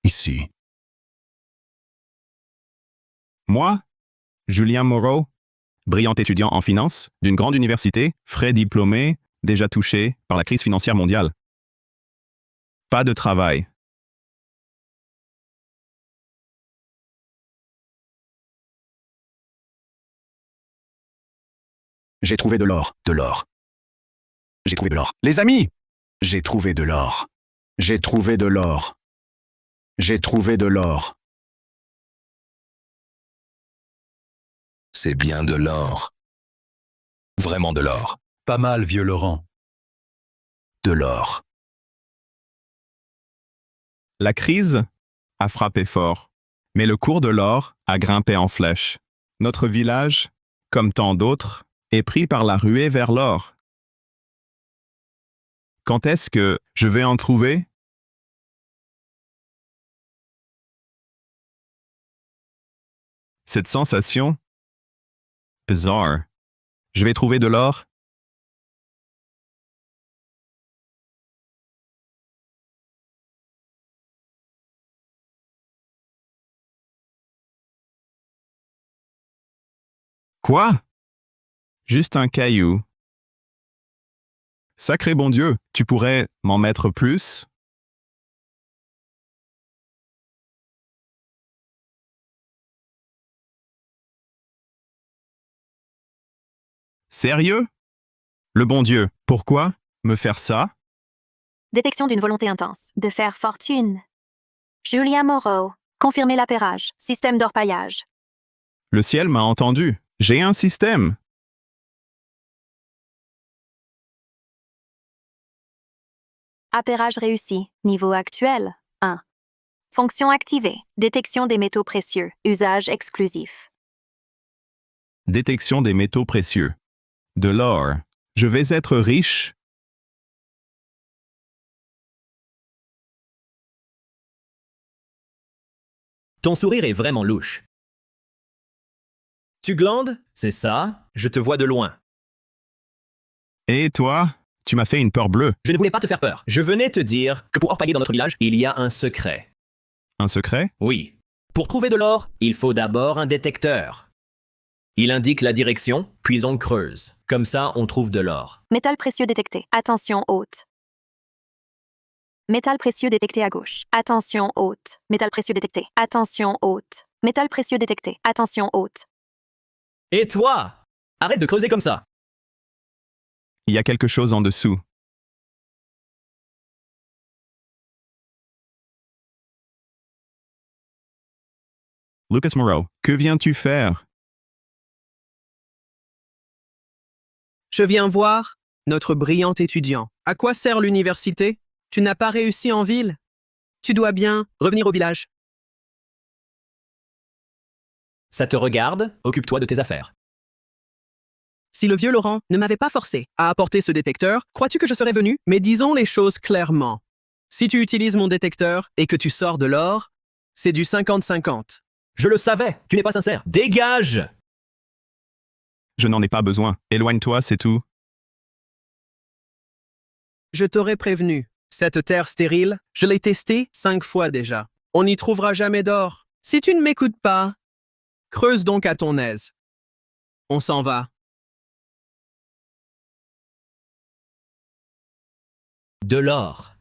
ici. Moi, Julien Moreau, brillant étudiant en finance d'une grande université, frais diplômé, déjà touché par la crise financière mondiale. Pas de travail. J'ai trouvé de l'or. De l'or. J'ai trouvé de l'or. Les amis! J'ai trouvé de l'or. J'ai trouvé de l'or. J'ai trouvé de l'or. C'est bien de l'or. Vraiment de l'or. Pas mal, vieux Laurent. De l'or. La crise a frappé fort, mais le cours de l'or a grimpé en flèche. Notre village, comme tant d'autres, est pris par la ruée vers l'or. Quand est-ce que je vais en trouver? Cette sensation? Bizarre. Je vais trouver de l'or? Quoi? Juste un caillou. Sacré bon Dieu, tu pourrais m'en mettre plus? Sérieux? Le bon Dieu, pourquoi me faire ça? Détection d'une volonté intense. De faire fortune. Julien Moreau. Confirmer l'appairage. Système d'orpaillage. Le ciel m'a entendu. J'ai un système. Appairage réussi. Niveau actuel. 1. Fonction activée. Détection des métaux précieux. Usage exclusif. Détection des métaux précieux. De l'or. Je vais être riche. Ton sourire est vraiment louche. Tu glandes? C'est ça? Je te vois de loin. Et toi, tu m'as fait une peur bleue. Je ne voulais pas te faire peur. Je venais te dire que pour orpailler dans notre village, il y a un secret. Un secret? Oui. Pour trouver de l'or, il faut d'abord un détecteur. Il indique la direction, puis on creuse. Comme ça, on trouve de l'or. Métal précieux détecté. Attention haute. Métal précieux détecté à gauche. Attention haute. Métal précieux détecté. Attention haute. Métal précieux détecté. Attention haute. Et toi? Arrête de creuser comme ça. Il y a quelque chose en dessous. Lucas Moreau, que viens-tu faire? Je viens voir notre brillant étudiant. À quoi sert l'université? Tu n'as pas réussi en ville? Tu dois bien revenir au village. Ça te regarde? Occupe-toi de tes affaires. Si le vieux Laurent ne m'avait pas forcé à apporter ce détecteur, crois-tu que je serais venu? Mais disons les choses clairement. Si tu utilises mon détecteur et que tu sors de l'or, c'est du 50-50. Je le savais, tu n'es pas sincère. Dégage! Je n'en ai pas besoin. Éloigne-toi, c'est tout. Je t'aurais prévenu. Cette terre stérile, je l'ai testée 5 fois déjà. On n'y trouvera jamais d'or. Si tu ne m'écoutes pas, creuse donc à ton aise. On s'en va. De l'or.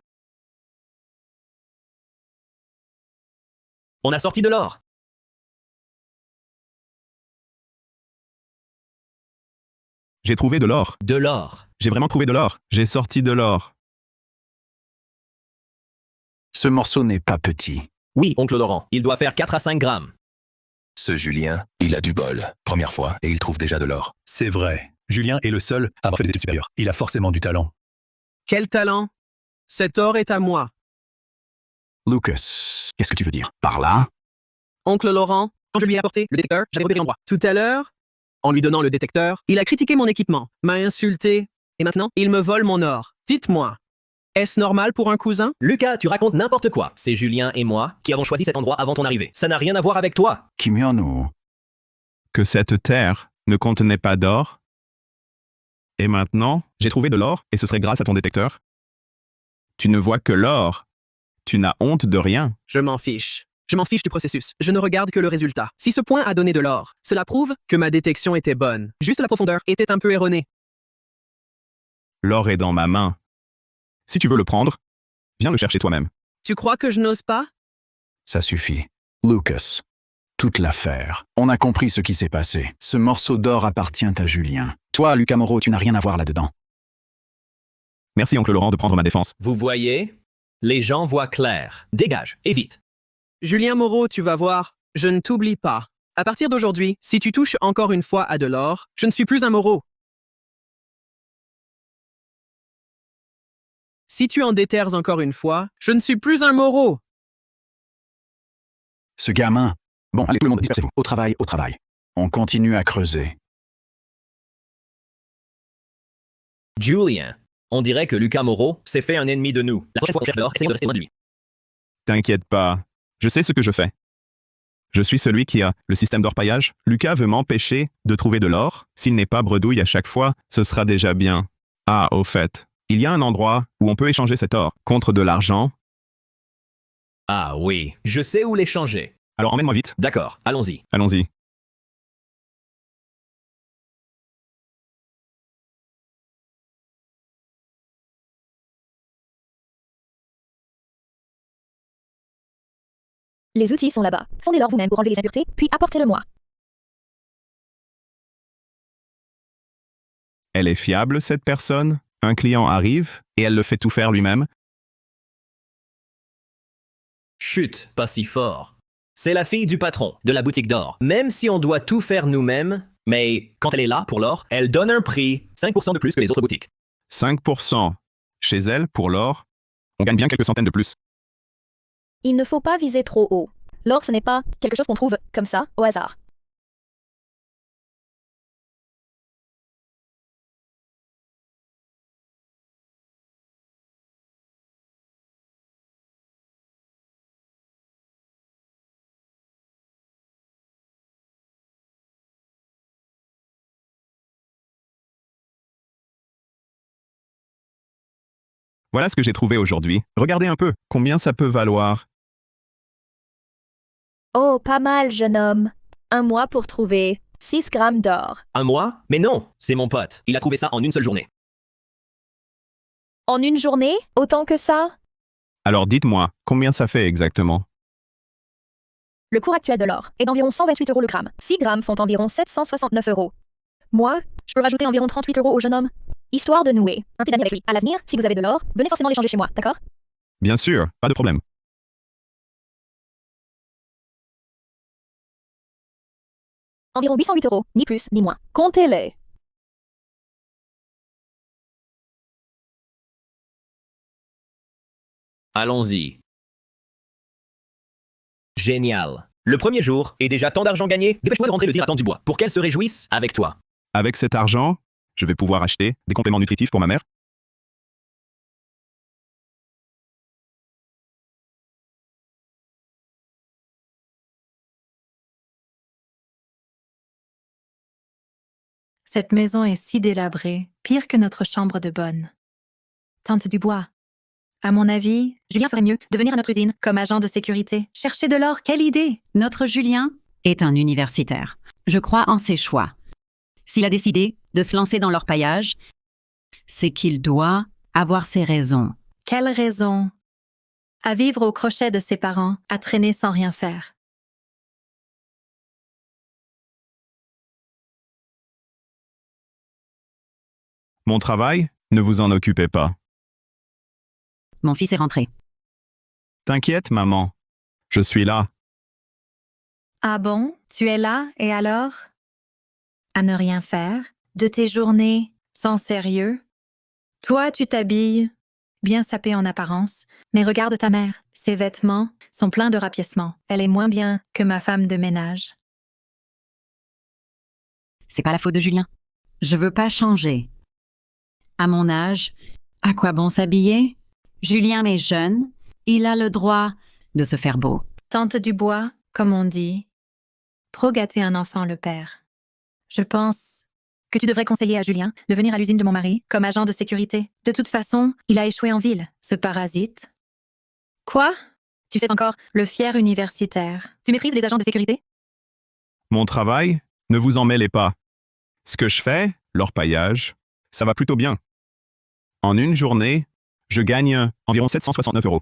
On a sorti de l'or. J'ai trouvé de l'or. De l'or. J'ai vraiment trouvé de l'or. J'ai sorti de l'or. Ce morceau n'est pas petit. Oui, oncle Laurent, il doit faire 4 à 5 grammes. Ce Julien, il a du bol. Première fois, et il trouve déjà de l'or. C'est vrai. Julien est le seul à avoir fait des études supérieures. Il a forcément du talent. Quel talent! Cet or est à moi. Lucas, qu'est-ce que tu veux dire? Par là? Oncle Laurent, quand je lui ai apporté le détecteur, j'avais repéré l'endroit. Tout à l'heure, en lui donnant le détecteur, il a critiqué mon équipement, m'a insulté, et maintenant, il me vole mon or. Dites-moi, est-ce normal pour un cousin? Lucas, tu racontes n'importe quoi. C'est Julien et moi qui avons choisi cet endroit avant ton arrivée. Ça n'a rien à voir avec toi. Kimiano. Que cette terre ne contenait pas d'or? Et maintenant, j'ai trouvé de l'or, et ce serait grâce à ton détecteur? Tu ne vois que l'or. Tu n'as honte de rien. Je m'en fiche. Je m'en fiche du processus. Je ne regarde que le résultat. Si ce point a donné de l'or, cela prouve que ma détection était bonne. Juste la profondeur était un peu erronée. L'or est dans ma main. Si tu veux le prendre, viens le chercher toi-même. Tu crois que je n'ose pas? Ça suffit. Lucas, toute l'affaire. On a compris ce qui s'est passé. Ce morceau d'or appartient à Julien. Toi, Lucas Moreau, tu n'as rien à voir là-dedans. Merci, oncle Laurent, de prendre ma défense. Vous voyez? Les gens voient clair. Dégage, et vite. Julien Moreau, tu vas voir, je ne t'oublie pas. À partir d'aujourd'hui, si tu touches encore une fois à de l'or, je ne suis plus un Moreau. Si tu en déterres encore une fois, je ne suis plus un Moreau. Ce gamin... Bon, allez, tout le monde, dispersez-vous. Au travail, au travail. On continue à creuser. Julien, on dirait que Lucas Moreau s'est fait un ennemi de nous. La prochaine fois qu'on cherche l'or, essayez de rester loin de lui. T'inquiète pas. Je sais ce que je fais. Je suis celui qui a le système d'orpaillage. Lucas veut m'empêcher de trouver de l'or. S'il n'est pas bredouille à chaque fois, ce sera déjà bien. Ah, au fait, il y a un endroit où on peut échanger cet or contre de l'argent. Ah oui, je sais où l'échanger. Alors emmène-moi vite. D'accord, allons-y. Allons-y. Les outils sont là-bas. Fondez-leur vous-même pour enlever les impuretés, puis apportez-le-moi. Elle est fiable, cette personne. Un client arrive et elle le fait tout faire lui-même. Chut, pas si fort. C'est la fille du patron de la boutique d'or. Même si on doit tout faire nous-mêmes, mais quand elle est là pour l'or, elle donne un prix 5% de plus que les autres boutiques. 5%. Chez elle, pour l'or, on gagne bien quelques centaines de plus. Il ne faut pas viser trop haut. L'or, ce n'est pas quelque chose qu'on trouve comme ça, au hasard. Voilà ce que j'ai trouvé aujourd'hui. Regardez un peu. Combien ça peut valoir? Oh, pas mal, jeune homme. Un mois pour trouver 6 grammes d'or. Un mois? Mais non, c'est mon pote. Il a trouvé ça en une seule journée. En une journée? Autant que ça? Alors dites-moi, combien ça fait exactement? Le cours actuel de l'or est d'environ 128 € le gramme. 6 grammes font environ 769 €. Moi, je peux rajouter environ 38 € au jeune homme. Histoire de nouer un pied d'amis avec lui. À l'avenir, si vous avez de l'or, venez forcément l'échanger chez moi, d'accord? Bien sûr, pas de problème. Environ 808 €, ni plus, ni moins. Comptez-les. Allons-y. Génial. Le premier jour, et déjà tant d'argent gagné. Dépêche-toi de rentrer le dire à Tante Dubois pour qu'elle se réjouisse avec toi. Avec cet argent, je vais pouvoir acheter des compléments nutritifs pour ma mère. Cette maison est si délabrée, pire que notre chambre de bonne. Tante Dubois. À mon avis, Julien ferait mieux de venir à notre usine comme agent de sécurité. Chercher de l'or, quelle idée! Notre Julien est un universitaire. Je crois en ses choix. S'il a décidé de se lancer dans l'orpaillage, c'est qu'il doit avoir ses raisons. Quelle raison? À vivre au crochet de ses parents, à traîner sans rien faire. Mon travail, ne vous en occupez pas. Mon fils est rentré. T'inquiète, maman. Je suis là. Ah bon? Tu es là, et alors? À ne rien faire? De tes journées, sans sérieux? Toi, tu t'habilles, bien sapée en apparence, mais regarde ta mère. Ses vêtements sont pleins de rapiècements. Elle est moins bien que ma femme de ménage. C'est pas la faute de Julien. Je veux pas changer. À mon âge, à quoi bon s'habiller? Julien est jeune, il a le droit de se faire beau. Tante Dubois, comme on dit, trop gâter un enfant le père. Je pense que tu devrais conseiller à Julien de venir à l'usine de mon mari comme agent de sécurité. De toute façon, il a échoué en ville, ce parasite. Quoi? Tu fais encore le fier universitaire. Tu méprises les agents de sécurité? Mon travail, ne vous en mêlez pas. Ce que je fais, l'orpaillage, ça va plutôt bien. En une journée, je gagne environ 769 €.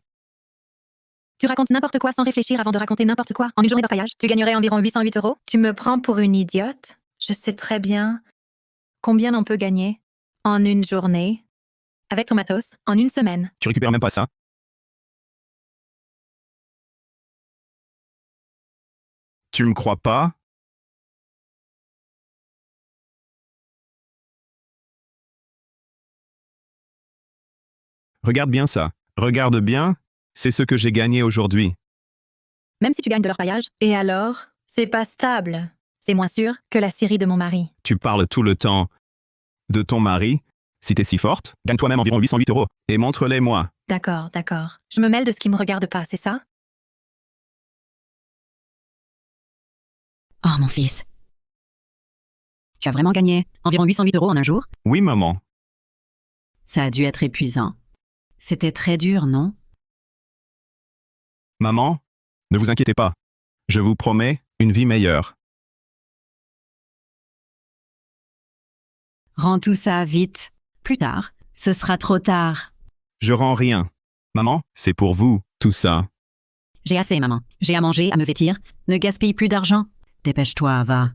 Tu racontes n'importe quoi sans réfléchir avant de raconter n'importe quoi. En une journée d'orpaillage, tu gagnerais environ 808 €. Tu me prends pour une idiote? Je sais très bien combien on peut gagner en une journée avec ton matos en une semaine. Tu récupères même pas ça? Tu me crois pas? Regarde bien ça. Regarde bien, c'est ce que j'ai gagné aujourd'hui. Même si tu gagnes de l'orpaillage. Et alors? C'est pas stable. C'est moins sûr que la Syrie de mon mari. Tu parles tout le temps de ton mari. Si t'es si forte, gagne toi-même environ 808 € et montre-les-moi. D'accord, d'accord. Je me mêle de ce qui me regarde pas, c'est ça? Oh, mon fils. Tu as vraiment gagné environ 808 € en un jour? Oui, maman. Ça a dû être épuisant. C'était très dur, non? Maman, ne vous inquiétez pas. Je vous promets une vie meilleure. Rends tout ça vite. Plus tard, ce sera trop tard. Je rends rien. Maman, c'est pour vous, tout ça. J'ai assez, maman. J'ai à manger, à me vêtir. Ne gaspille plus d'argent. Dépêche-toi, va.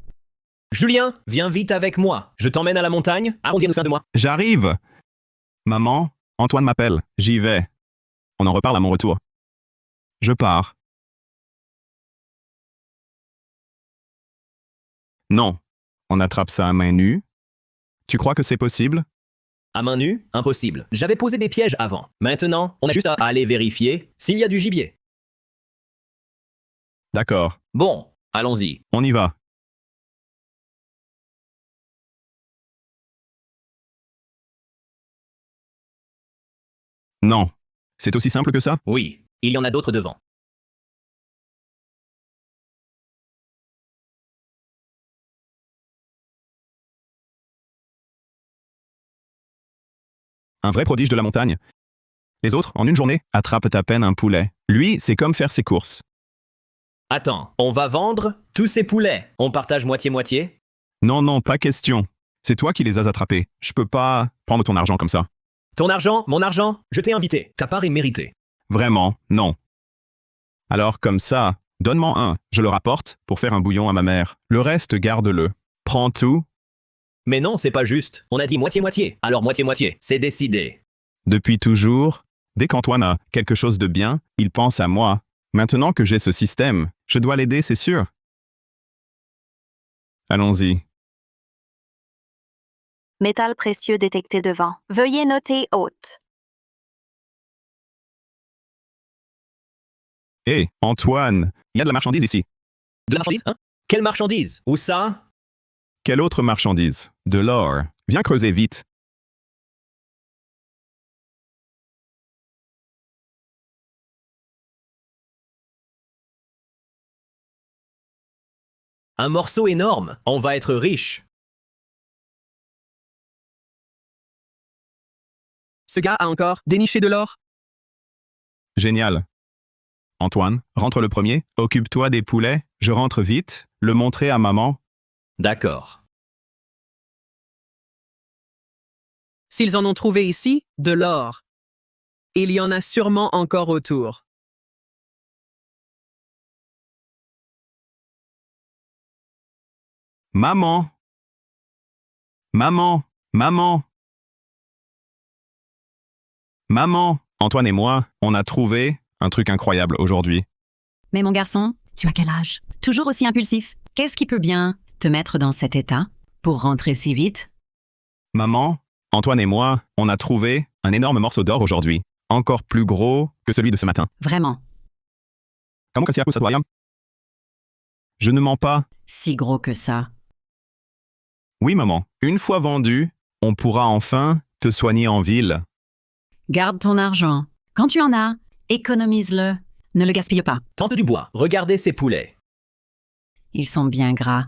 Julien, viens vite avec moi. Je t'emmène à la montagne. Arrondir nos fins de mois. J'arrive. Maman, Antoine m'appelle. J'y vais. On en reparle à mon retour. Je pars. Non. On attrape ça à main nue. Tu crois que c'est possible? À main nue, impossible. J'avais posé des pièges avant. Maintenant, on a juste à aller vérifier s'il y a du gibier. D'accord. Bon, allons-y. On y va. Non. C'est aussi simple que ça? Oui, il y en a d'autres devant. Un vrai prodige de la montagne. Les autres, en une journée, attrapent à peine un poulet. Lui, c'est comme faire ses courses. Attends, on va vendre tous ces poulets. On partage moitié-moitié? Non, non, pas question. C'est toi qui les as attrapés. Je peux pas prendre ton argent comme ça. Ton argent, mon argent, je t'ai invité. Ta part est méritée. Vraiment, non. Alors, comme ça, donne-moi un. Je le rapporte pour faire un bouillon à ma mère. Le reste, garde-le. Prends tout. Mais non, c'est pas juste. On a dit moitié-moitié. Alors moitié-moitié, c'est décidé. Depuis toujours, dès qu'Antoine a quelque chose de bien, il pense à moi. Maintenant que j'ai ce système, je dois l'aider, c'est sûr. Allons-y. Métal précieux détecté devant. Veuillez noter haute. Hé, Antoine, il y a de la marchandise ici. De la marchandise, hein? Quelle marchandise? Où ça? Quelle autre marchandise? De l'or. Viens creuser vite. Un morceau énorme. On va être riche. Ce gars a encore déniché de l'or? Génial. Antoine, rentre le premier. Occupe-toi des poulets. Je rentre vite. Le montrer à maman. D'accord. S'ils en ont trouvé ici, de l'or. Il y en a sûrement encore autour. Maman. Maman. Maman. Maman. Antoine et moi, on a trouvé un truc incroyable aujourd'hui. Mais mon garçon, tu as quel âge? Toujours aussi impulsif. Qu'est-ce qui peut bien te mettre dans cet état pour rentrer si vite? Maman, Antoine et moi, on a trouvé un énorme morceau d'or aujourd'hui. Encore plus gros que celui de ce matin. Vraiment. Comment que c'est à cause de toi? Je ne mens pas. Si gros que ça. Oui, maman. Une fois vendu, on pourra enfin te soigner en ville. Garde ton argent. Quand tu en as, économise-le. Ne le gaspille pas. Tante du bois, regardez ces poulets. Ils sont bien gras.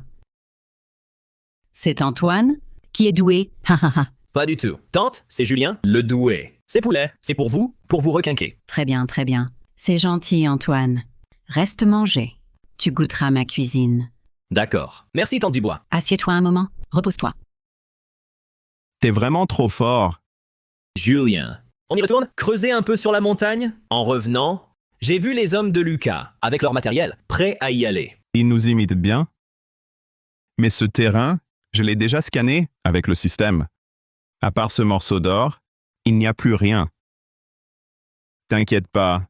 C'est Antoine qui est doué. Ha ha ha. Pas du tout. Tante, c'est Julien, le doué. Ces poulets, c'est pour vous requinquer. Très bien, très bien. C'est gentil, Antoine. Reste manger. Tu goûteras ma cuisine. D'accord. Merci, Tante Dubois. Assieds-toi un moment. Repose-toi. T'es vraiment trop fort. Julien. On y retourne? Creuser un peu sur la montagne? En revenant, j'ai vu les hommes de Lucas, avec leur matériel, prêts à y aller. Ils nous imitent bien. Mais ce terrain, je l'ai déjà scanné avec le système. À part ce morceau d'or, il n'y a plus rien. T'inquiète pas.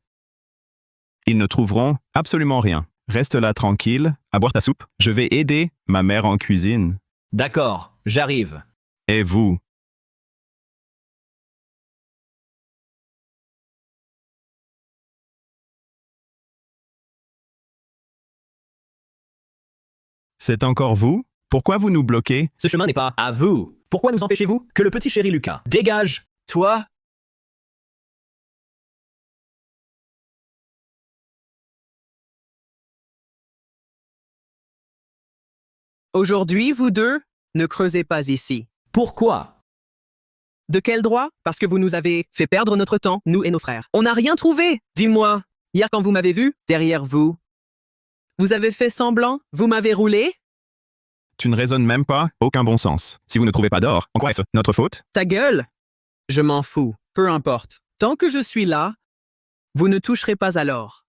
Ils ne trouveront absolument rien. Reste là tranquille, à boire ta soupe. Je vais aider ma mère en cuisine. D'accord, j'arrive. Et vous? C'est encore vous? Pourquoi vous nous bloquez? Ce chemin n'est pas à vous. Pourquoi nous empêchez-vous? Que le petit chéri Lucas dégage. Toi? Aujourd'hui, vous deux, ne creusez pas ici. Pourquoi? De quel droit? Parce que vous nous avez fait perdre notre temps, nous et nos frères. On n'a rien trouvé! Dis-moi, hier quand vous m'avez vu, derrière vous, vous avez fait semblant? Vous m'avez roulé? Tu ne raisonnes même pas, aucun bon sens. Si vous ne trouvez pas d'or, en quoi est-ce notre faute? Ta gueule! Je m'en fous, peu importe. Tant que je suis là, vous ne toucherez pas à l'or.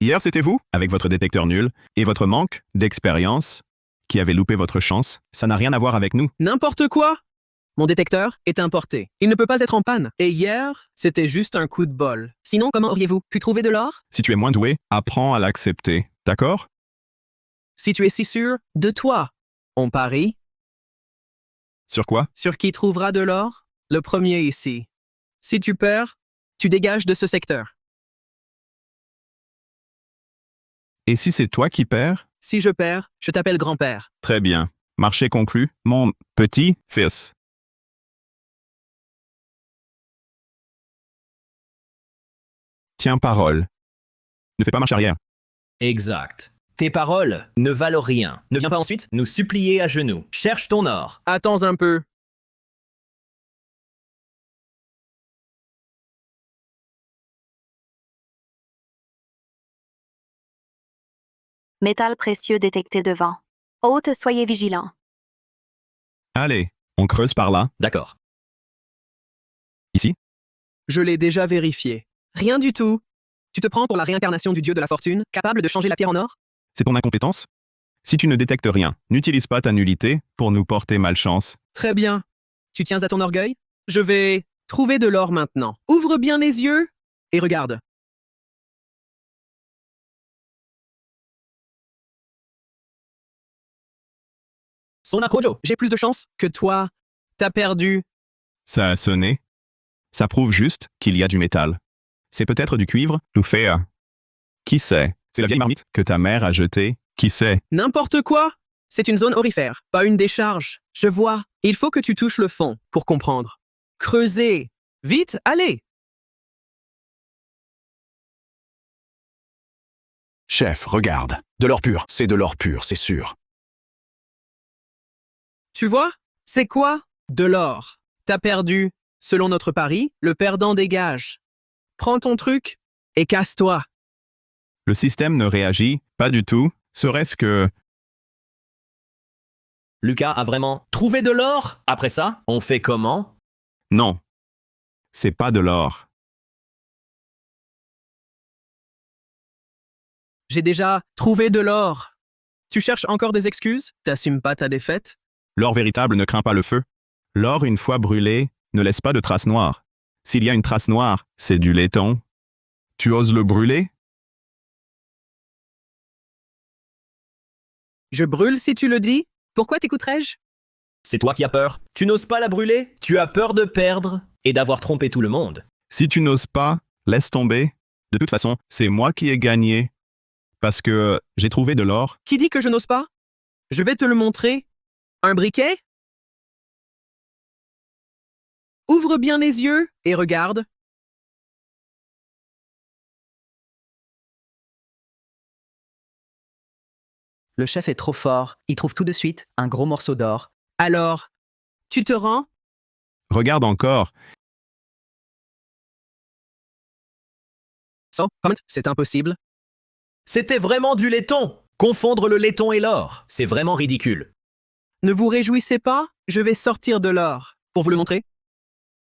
Hier, c'était vous, avec votre détecteur nul et votre manque d'expérience, qui avez loupé votre chance. Ça n'a rien à voir avec nous. N'importe quoi! Mon détecteur est importé. Il ne peut pas être en panne. Et hier, c'était juste un coup de bol. Sinon, comment auriez-vous pu trouver de l'or? Si tu es moins doué, apprends à l'accepter. D'accord? Si tu es si sûr de toi, on parie. Sur quoi? Sur qui trouvera de l'or? Le premier ici. Si tu perds, tu dégages de ce secteur. Et si c'est toi qui perds? Si je perds, je t'appelle grand-père. Très bien. Marché conclu, mon petit fils. Tiens parole. Ne fais pas marche arrière. Exact. Tes paroles ne valent rien. Ne viens pas ensuite nous supplier à genoux. Cherche ton or. Attends un peu. Métal précieux détecté devant. Hôte, soyez vigilants. Allez, on creuse par là. D'accord. Ici? Je l'ai déjà vérifié. Rien du tout. Tu te prends pour la réincarnation du dieu de la fortune, capable de changer la pierre en or? C'est ton incompétence? Si tu ne détectes rien, n'utilise pas ta nullité pour nous porter malchance. Très bien. Tu tiens à ton orgueil? Je vais trouver de l'or maintenant. Ouvre bien les yeux et regarde. Son approjo. J'ai plus de chance que toi. T'as perdu. Ça a sonné. Ça prouve juste qu'il y a du métal. C'est peut-être du cuivre ou fer. Qui sait? C'est la vieille marmite que ta mère a jetée. Qui sait? N'importe quoi! C'est une zone aurifère, pas une décharge. Je vois. Il faut que tu touches le fond pour comprendre. Creusez! Vite, allez! Chef, regarde. De l'or pur. C'est de l'or pur, c'est sûr. Tu vois? C'est quoi? De l'or. T'as perdu. Selon notre pari, le perdant dégage. Prends ton truc et casse-toi. Le système ne réagit pas du tout, serait-ce que... Lucas a vraiment trouvé de l'or? Après ça, on fait comment? Non. C'est pas de l'or. J'ai déjà trouvé de l'or. Tu cherches encore des excuses? T'assumes pas ta défaite? L'or véritable ne craint pas le feu. L'or, une fois brûlé, ne laisse pas de traces noires. S'il y a une trace noire, c'est du laiton. Tu oses le brûler? Je brûle si tu le dis? Pourquoi t'écouterais-je? C'est toi qui as peur. Tu n'oses pas la brûler? Tu as peur de perdre et d'avoir trompé tout le monde. Si tu n'oses pas, laisse tomber. De toute façon, c'est moi qui ai gagné. Parce que j'ai trouvé de l'or. Qui dit que je n'ose pas? Je vais te le montrer. Un briquet? Ouvre bien les yeux et regarde. Le chef est trop fort, il trouve tout de suite un gros morceau d'or. Alors, tu te rends? Regarde encore. Sans comment, c'est impossible. C'était vraiment du laiton. Confondre le laiton et l'or, c'est vraiment ridicule. Ne vous réjouissez pas, je vais sortir de l'or. Pour vous le montrer?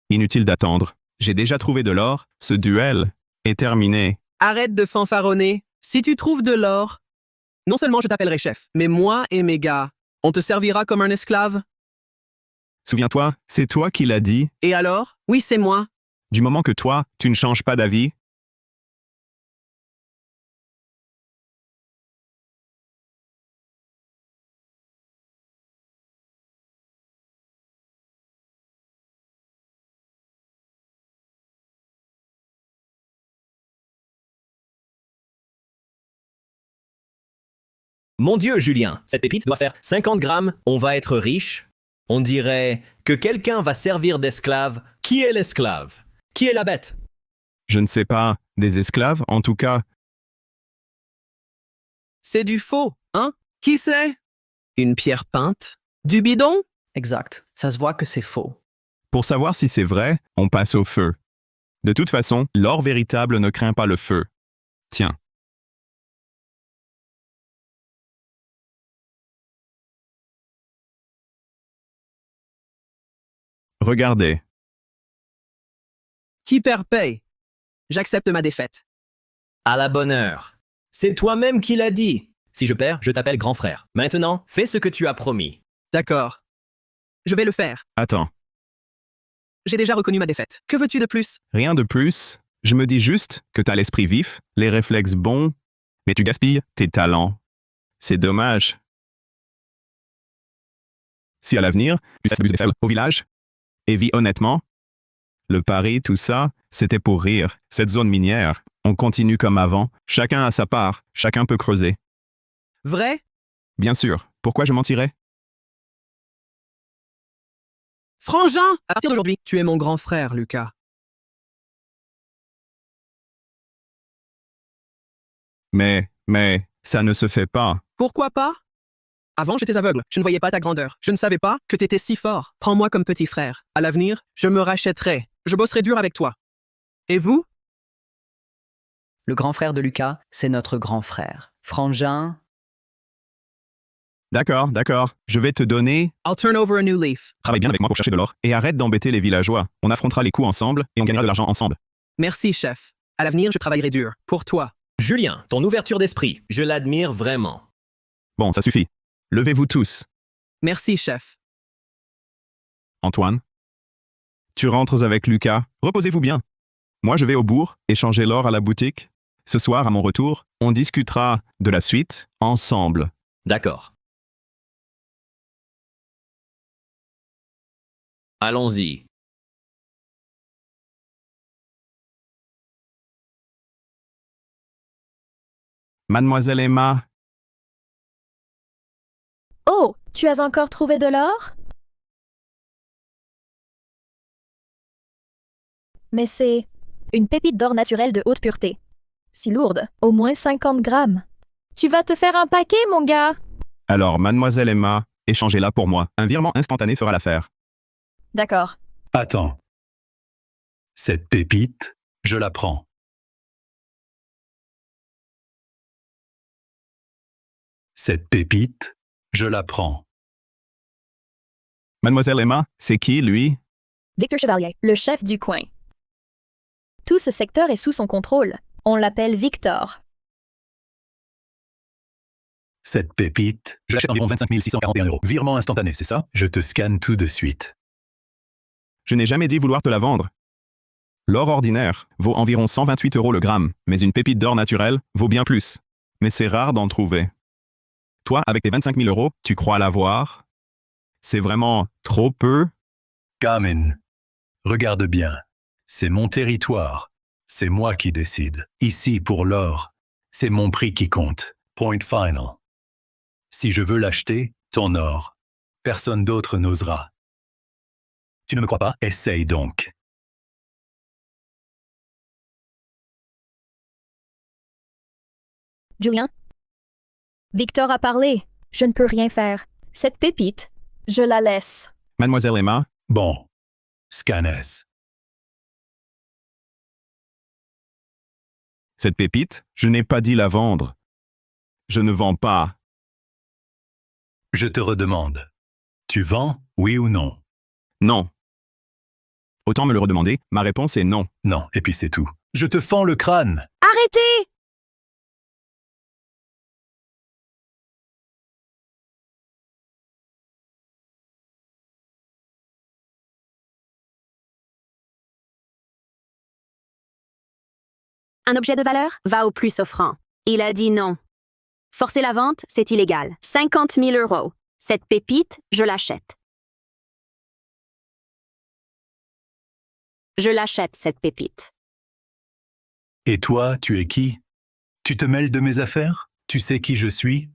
Inutile d'attendre. J'ai déjà trouvé de l'or. Ce duel est terminé. Arrête de fanfaronner. Si tu trouves de l'or, non seulement je t'appellerai chef, mais moi et mes gars, on te servira comme un esclave. Souviens-toi, c'est toi qui l'as dit. Et alors? Oui, c'est moi. Du moment que toi, tu ne changes pas d'avis, Mon Dieu, Julien, cette pépite doit faire 50 grammes. On va être riche. On dirait que quelqu'un va servir d'esclave. Qui est l'esclave? Qui est la bête? je ne sais pas, des esclaves, en tout cas. C'est du faux, hein? Qui c'est? Une pierre peinte? Du bidon? Exact. Ça se voit que c'est faux. Pour savoir si c'est vrai, on passe au feu. De toute façon, l'or véritable ne craint pas le feu. Tiens. Regardez. Qui perd paye. J'accepte ma défaite. À la bonne heure. C'est toi-même qui l'as dit. Si je perds, je t'appelle grand frère. Maintenant, fais ce que tu as promis. D'accord. Je vais le faire. Attends. J'ai déjà reconnu ma défaite. Que veux-tu de plus? Rien de plus. Je me dis juste que t'as l'esprit vif, les réflexes bons, mais tu gaspilles tes talents. C'est dommage. Si à l'avenir, tu cesses d'abuser des faibles au village, et vis honnêtement, le pari, tout ça, c'était pour rire. Cette zone minière, on continue comme avant. Chacun a sa part, chacun peut creuser. Vrai? Bien sûr. Pourquoi je mentirais? Frangin! À partir d'aujourd'hui, tu es mon grand frère, Lucas. Mais, ça ne se fait pas. Pourquoi pas? Avant, j'étais aveugle. Je ne voyais pas ta grandeur. Je ne savais pas que t'étais si fort. Prends-moi comme petit frère. À l'avenir, je me rachèterai. Je bosserai dur avec toi. Et vous? Le grand frère de Lucas, c'est notre grand frère. Frangin, D'accord. Je vais te donner... I'll turn over a new leaf. Travaille bien avec moi pour chercher de l'or. Et arrête d'embêter les villageois. On affrontera les coups ensemble et on gagnera de l'argent ensemble. Merci, chef. À l'avenir, je travaillerai dur. Pour toi. Julien, ton ouverture d'esprit, je l'admire vraiment. Bon, ça suffit. Levez-vous tous. Merci, chef. Antoine? Tu rentres avec Lucas. Reposez-vous bien. Moi, je vais au bourg échanger l'or à la boutique. Ce soir, à mon retour, on discutera de la suite ensemble. D'accord. Allons-y. Mademoiselle Emma, Oh, tu as encore trouvé de l'or? Mais c'est une pépite d'or naturel de haute pureté. Si lourde, au moins 50 grammes. Tu vas te faire un paquet, mon gars? alors Mademoiselle Emma, échangez-la pour moi. Un virement instantané fera l'affaire. D'accord. Attends. Cette pépite, je la prends. Cette pépite, je la prends. Mademoiselle Emma, c'est qui, lui? Victor Chevalier, le chef du coin. Tout ce secteur est sous son contrôle. On l'appelle Victor. Cette pépite, je l'achète environ 25 641 €. Virement instantané, c'est ça? Je te scanne tout de suite. Je n'ai jamais dit vouloir te la vendre. L'or ordinaire vaut environ 128 € le gramme, mais une pépite d'or naturel vaut bien plus. Mais c'est rare d'en trouver. Toi, avec tes 25 000 €, tu crois l'avoir? C'est vraiment trop peu? Carmen, regarde bien. C'est mon territoire. C'est moi qui décide. Ici, pour l'or, c'est mon prix qui compte. Point final. Si je veux l'acheter, ton or, personne d'autre n'osera. Tu ne me crois pas? Essaye donc. Julien? Victor a parlé. Je ne peux rien faire. Cette pépite, je la laisse. Mademoiselle Emma, Bon. Scanners. Cette pépite, je n'ai pas dit la vendre. Je ne vends pas. Je te redemande. Tu vends, oui ou non? Non. Autant me le redemander, ma réponse est non. Non, et puis c'est tout. Je te fends le crâne. Arrêtez! Un objet de valeur va au plus offrant. Il a dit non. Forcer la vente, c'est illégal. 50 000 euros. Cette pépite, je l'achète. Je l'achète, cette pépite. Et toi, tu es qui? Tu te mêles de mes affaires? Tu sais qui je suis?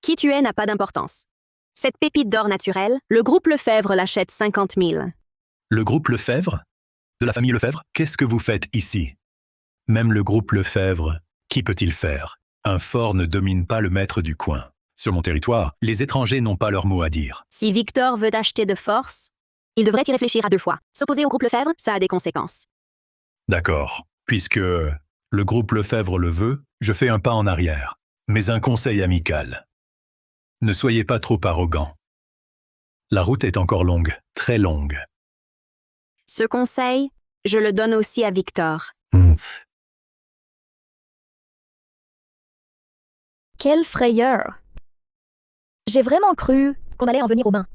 Qui tu es n'a pas d'importance. Cette pépite d'or naturel, le groupe Lefebvre l'achète 50 000. Le groupe Lefebvre? De la famille Lefebvre? Qu'est-ce que vous faites ici? Même le groupe Lefebvre, qui peut-il faire? Un fort ne domine pas le maître du coin. Sur mon territoire, les étrangers n'ont pas leur mot à dire. Si Victor veut acheter de force, il devrait y réfléchir à 2 fois. S'opposer au groupe Lefebvre, ça a des conséquences. D'accord. Puisque le groupe Lefebvre le veut, je fais un pas en arrière. Mais un conseil amical. Ne soyez pas trop arrogant. La route est encore longue, très longue. Ce conseil, je le donne aussi à Victor. Quelle frayeur! J'ai vraiment cru qu'on allait en venir aux mains.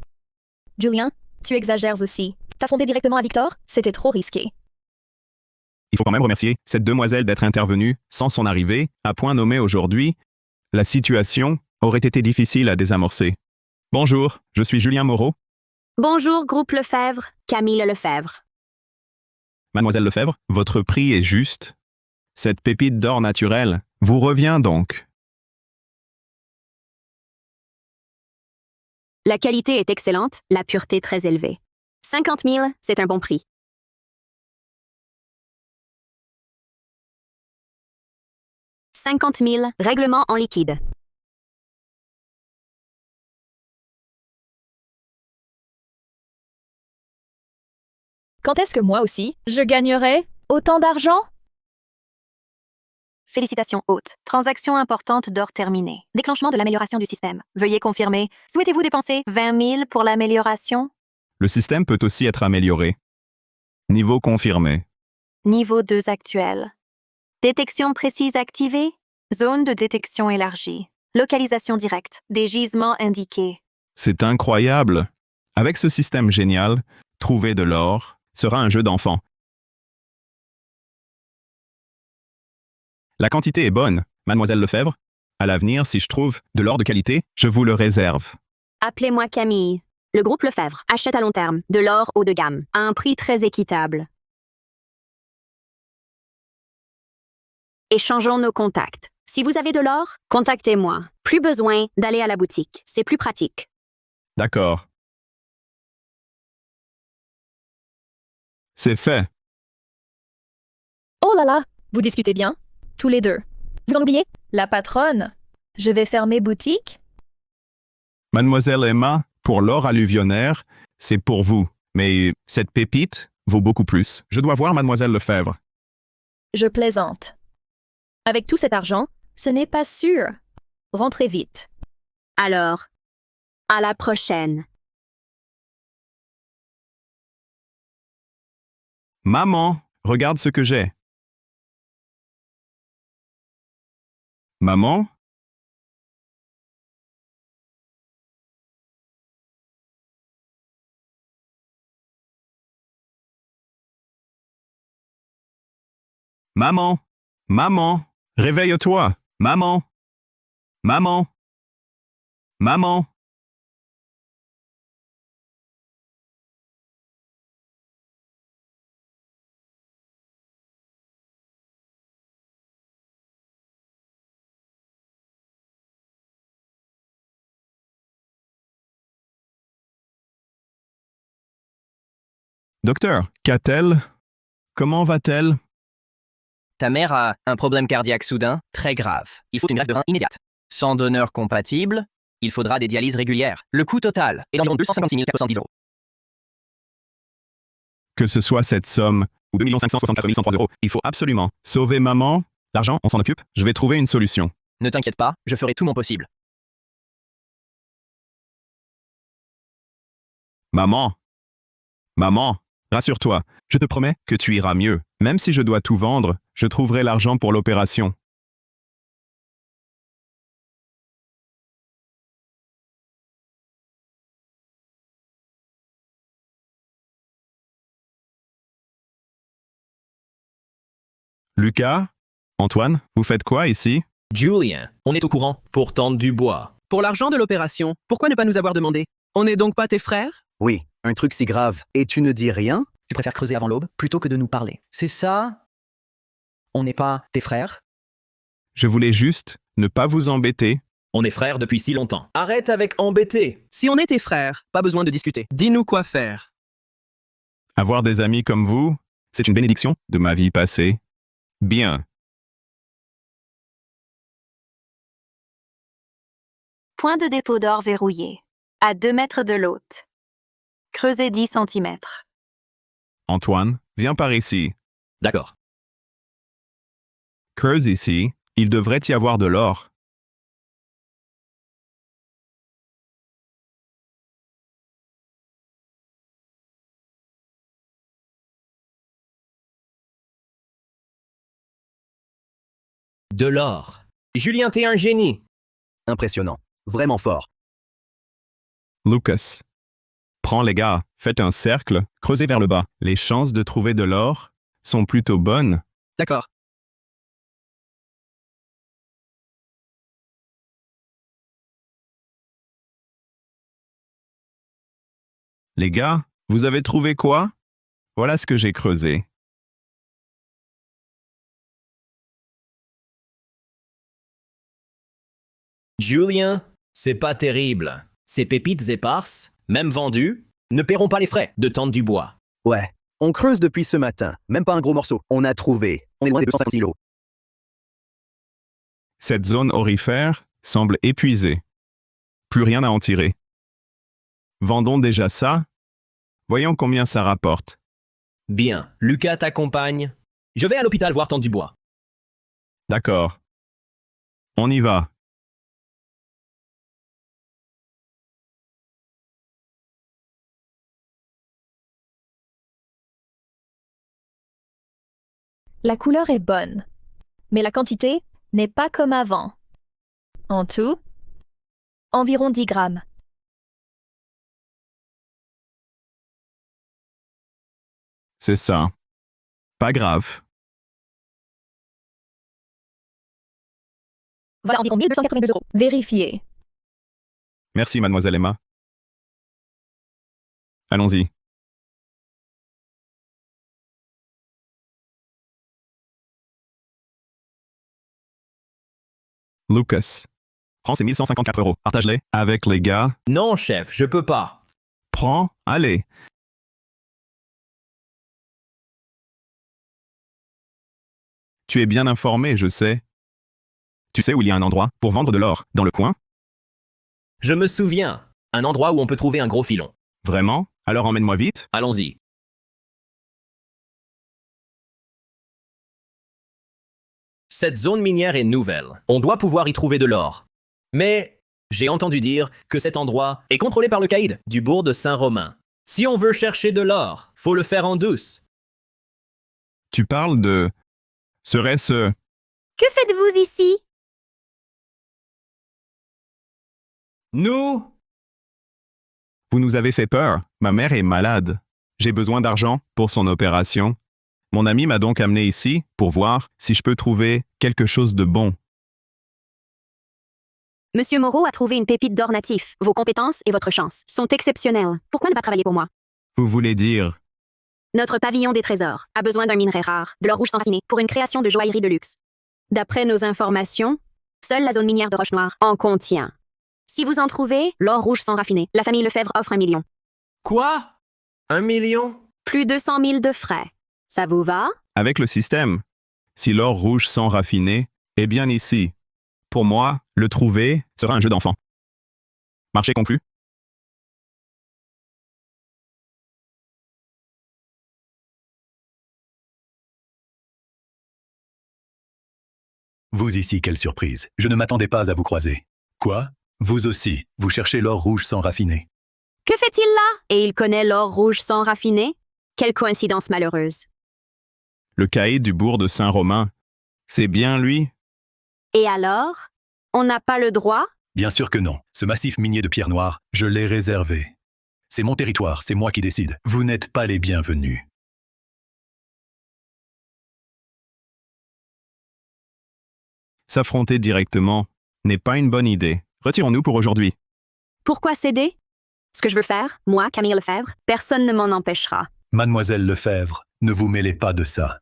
Julien, tu exagères aussi. T'as fondé directement à Victor? C'était trop risqué. Il faut quand même remercier cette demoiselle d'être intervenue. Sans son arrivée, à point nommé aujourd'hui, la situation aurait été difficile à désamorcer. Bonjour, je suis Julien Moreau. Bonjour, groupe Lefebvre, Camille Lefebvre. Mademoiselle Lefebvre, votre prix est juste. Cette pépite d'or naturel vous revient donc. La qualité est excellente, la pureté très élevée. 50 000, c'est un bon prix. « 50 000, règlement en liquide. Quand est-ce que moi aussi, je gagnerai autant d'argent? Félicitations hôte. Transaction importante d'or terminée. Déclenchement de l'amélioration du système. Veuillez confirmer. Souhaitez-vous dépenser 20 000 pour l'amélioration? Le système peut aussi être amélioré. Niveau confirmé. Niveau 2 actuel. Détection précise activée. Zone de détection élargie. Localisation directe. Des gisements indiqués. C'est incroyable. Avec ce système génial, trouver de l'or sera un jeu d'enfant. La quantité est bonne, mademoiselle Lefebvre. À l'avenir, si je trouve de l'or de qualité, je vous le réserve. Appelez-moi Camille. Le groupe Lefebvre achète à long terme de l'or haut de gamme à un prix très équitable. Échangeons nos contacts. Si vous avez de l'or, contactez-moi. Plus besoin d'aller à la boutique. C'est plus pratique. D'accord. C'est fait. Oh là là, vous discutez bien? Tous les deux. Vous en oubliez? La patronne. Je vais fermer boutique? Mademoiselle Emma, pour l'or alluvionnaire, c'est pour vous. Mais cette pépite vaut beaucoup plus. Je dois voir mademoiselle Lefebvre. Je plaisante. Avec tout cet argent, ce n'est pas sûr. Rentrez vite. Alors, à la prochaine. Maman, regarde ce que j'ai. Maman? Maman! Maman! Réveille-toi! Maman! Maman! Maman! Docteur, qu'a-t-elle? Comment va-t-elle? Ta mère a un problème cardiaque soudain, très grave. Il faut une greffe de rein immédiate. Sans donneur compatible, il faudra des dialyses régulières. Le coût total est d'environ 256 410 €. Que ce soit cette somme ou 2 564 103 euros. Il faut absolument sauver maman. L'argent, on s'en occupe. Je vais trouver une solution. Ne t'inquiète pas, je ferai tout mon possible. Maman. Maman, rassure-toi. Je te promets que tu iras mieux. Même si je dois tout vendre, je trouverai l'argent pour l'opération. Lucas? Antoine, vous faites quoi ici? Julien, on est au courant pour tendre du bois. Pour l'argent de l'opération, pourquoi ne pas nous avoir demandé? On n'est donc pas tes frères? Oui, un truc si grave. Et tu ne dis rien? Tu préfères creuser avant l'aube plutôt que de nous parler. C'est ça? On n'est pas tes frères? Je voulais juste ne pas vous embêter. On est frères depuis si longtemps. Arrête avec embêter. Si on est tes frères, pas besoin de discuter. Dis-nous quoi faire. Avoir des amis comme vous, c'est une bénédiction de ma vie passée. Bien. Point de dépôt d'or verrouillé. À 2 mètres de l'hôte. Creusez 10 cm. Antoine, viens par ici. D'accord. Creuse ici, il devrait y avoir de l'or. De l'or. Julien, t'es un génie. Impressionnant. Vraiment fort. Lucas. Prends les gars, faites un cercle, creusez vers le bas. Les chances de trouver de l'or sont plutôt bonnes. D'accord. Les gars, vous avez trouvé quoi? Voilà ce que j'ai creusé. Julien, c'est pas terrible. Ces pépites éparses, même vendues, ne paieront pas les frais de tendre du bois. Ouais. On creuse depuis ce matin. Même pas un gros morceau. On a trouvé. On est loin des 250 kilos. Cette zone aurifère semble épuisée. Plus rien à en tirer. Vendons déjà ça. Voyons combien ça rapporte. Bien, Lucas t'accompagne. Je vais à l'hôpital voir tendre du bois. D'accord. On y va. La couleur est bonne, mais la quantité n'est pas comme avant. En tout, environ 10 grammes. C'est ça. Pas grave. Voilà environ 1292 euros. Vérifiez. Merci, mademoiselle Emma. Allons-y. Lucas. Prends ces 1154 euros. Partage-les avec les gars. Non, chef, je peux pas. Prends, allez. Tu es bien informé, je sais. Tu sais où il y a un endroit pour vendre de l'or, dans le coin? Je me souviens. Un endroit où on peut trouver un gros filon. Vraiment? Alors emmène-moi vite. Allons-y. Cette zone minière est nouvelle. On doit pouvoir y trouver de l'or. Mais j'ai entendu dire que cet endroit est contrôlé par le caïd du bourg de Saint-Romain. Si on veut chercher de l'or, faut le faire en douce. Tu parles de... Serait-ce... Que faites-vous ici? Nous, Vous nous avez fait peur. Ma mère est malade. J'ai besoin d'argent pour son opération. Mon ami m'a donc amené ici pour voir si je peux trouver quelque chose de bon. Monsieur Moreau a trouvé une pépite d'or natif. Vos compétences et votre chance sont exceptionnelles. Pourquoi ne pas travailler pour moi? Vous voulez dire... Notre pavillon des trésors a besoin d'un minerai rare, de l'or rouge sans raffiner, pour une création de joaillerie de luxe. D'après nos informations, seule la zone minière de Roche-Noire en contient. Si vous en trouvez, l'or rouge sans raffiner, la famille Lefebvre offre 1 million. quoi? 1 million? Plus de 100 000 de frais. Ça vous va? Avec le système. Si l'or rouge sans raffiner est bien ici. Pour moi, le trouver sera un jeu d'enfant. Marché conclu. Vous ici, quelle surprise. Je ne m'attendais pas à vous croiser. Quoi? Vous aussi, vous cherchez l'or rouge sans raffiner. Que fait-il là? Et il connaît l'or rouge sans raffiner? Quelle coïncidence malheureuse. Le caïd du bourg de Saint-Romain. C'est bien lui? Et alors? On n'a pas le droit? Bien sûr que non. Ce massif minier de pierre noire, je l'ai réservé. C'est mon territoire, c'est moi qui décide. Vous n'êtes pas les bienvenus. S'affronter directement n'est pas une bonne idée. Retirons-nous pour aujourd'hui. Pourquoi céder? Ce que je veux faire, moi, Camille Lefebvre, personne ne m'en empêchera. Mademoiselle Lefebvre, ne vous mêlez pas de ça.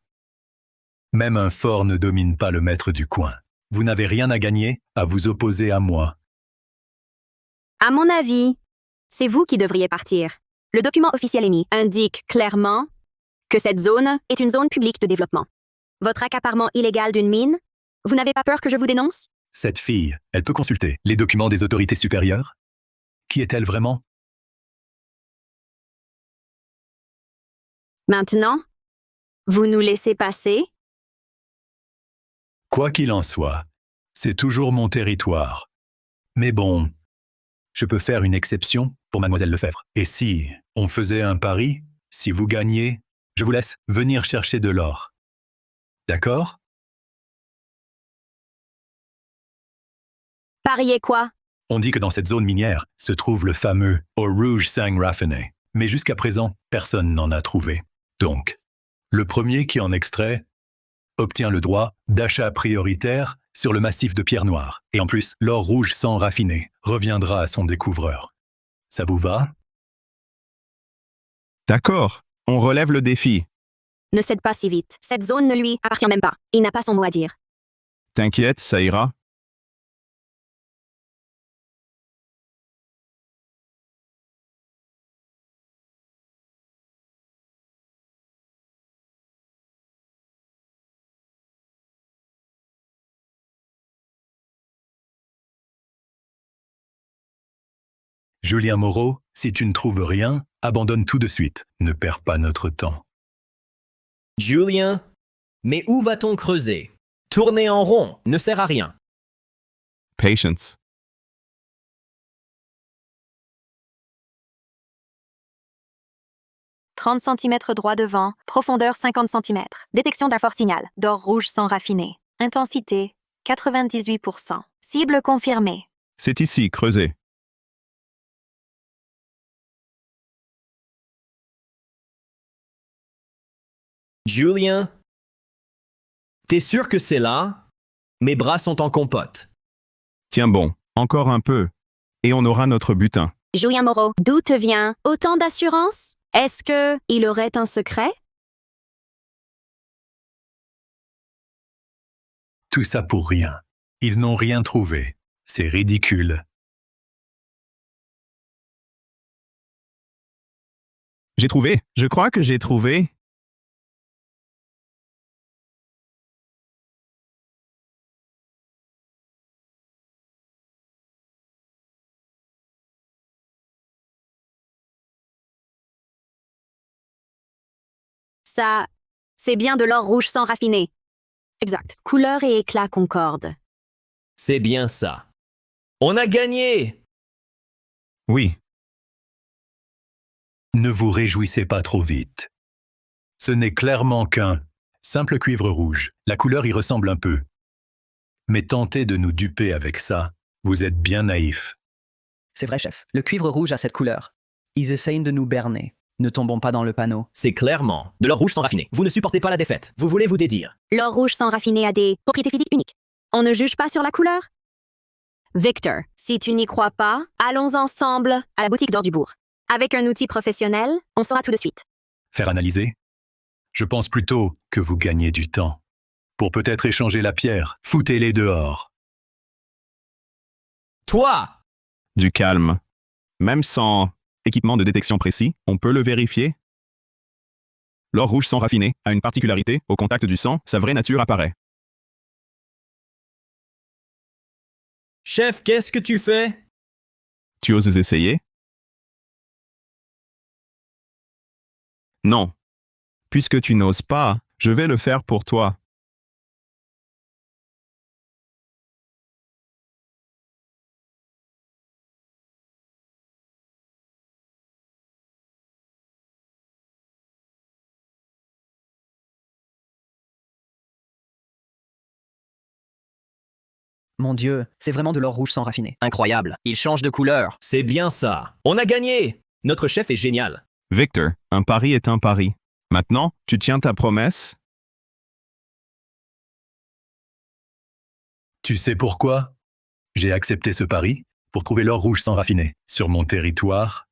Même un fort ne domine pas le maître du coin. Vous n'avez rien à gagner à vous opposer à moi. À mon avis, c'est vous qui devriez partir. Le document officiel émis indique clairement que cette zone est une zone publique de développement. Votre accaparement illégal d'une mine, vous n'avez pas peur que je vous dénonce? Cette fille, elle peut consulter les documents des autorités supérieures? Qui est-elle vraiment? Maintenant, vous nous laissez passer? Quoi qu'il en soit, c'est toujours mon territoire. Mais bon, je peux faire une exception pour Mademoiselle Lefebvre. Et si on faisait un pari, si vous gagnez, je vous laisse venir chercher de l'or. D'accord? Pariez quoi? On dit que dans cette zone minière se trouve le fameux Or Rouge Sang Raffiné. Mais jusqu'à présent, personne n'en a trouvé. Donc, le premier qui en extrait obtient le droit d'achat prioritaire sur le massif de pierre noire. Et en plus, l'or rouge sans raffiner reviendra à son découvreur. Ça vous va? D'accord, on relève le défi. Ne cède pas si vite. Cette zone ne lui appartient même pas. Il n'a pas son mot à dire. T'inquiète, ça ira. Julien Moreau, si tu ne trouves rien, abandonne tout de suite. Ne perds pas notre temps. Julien, mais où va-t-on creuser? Tourner en rond ne sert à rien. Patience. « 30 cm droit devant, profondeur 50 cm. Détection d'un fort signal, d'or rouge sans raffiner. Intensité, 98%. Cible confirmée. C'est ici, creusez. Julien, t'es sûr que c'est là? Mes bras sont en compote. Tiens bon, encore un peu. Et on aura notre butin. Julien Moreau, d'où te vient autant d'assurance? Est-ce que il aurait un secret? Tout ça pour rien. Ils n'ont rien trouvé. C'est ridicule. J'ai trouvé. Je crois que j'ai trouvé. Ça, c'est bien de l'or rouge sans raffiner. Exact. Couleur et éclat concordent. C'est bien ça. On a gagné! Oui. Ne vous réjouissez pas trop vite. Ce n'est clairement qu'un simple cuivre rouge. La couleur y ressemble un peu. Mais tentez de nous duper avec ça. Vous êtes bien naïfs. C'est vrai, chef. Le cuivre rouge a cette couleur. Ils essayent de nous berner. Ne tombons pas dans le panneau. C'est clairement de l'or rouge sans raffiner. Vous ne supportez pas la défaite. Vous voulez vous dédire. L'or rouge sans raffiner a des propriétés physiques uniques. On ne juge pas sur la couleur? Victor, si tu n'y crois pas, allons ensemble à la boutique d'or du bourg. Avec un outil professionnel, on saura tout de suite. Faire analyser? Je pense plutôt que vous gagnez du temps. Pour peut-être échanger la pierre, foutez-les dehors. Toi! Du calme. Même sans équipement de détection précis, on peut le vérifier. L'or rouge sans raffiner a une particularité, au contact du sang, sa vraie nature apparaît. Chef, qu'est-ce que tu fais? Tu oses essayer? Non. Puisque tu n'oses pas, je vais le faire pour toi. Mon Dieu, c'est vraiment de l'or rouge sans raffiner. Incroyable, il change de couleur. C'est bien ça. On a gagné. Notre chef est génial. Victor, un pari est un pari. Maintenant, tu tiens ta promesse? Tu sais pourquoi? J'ai accepté ce pari pour trouver l'or rouge sans raffiner sur mon territoire.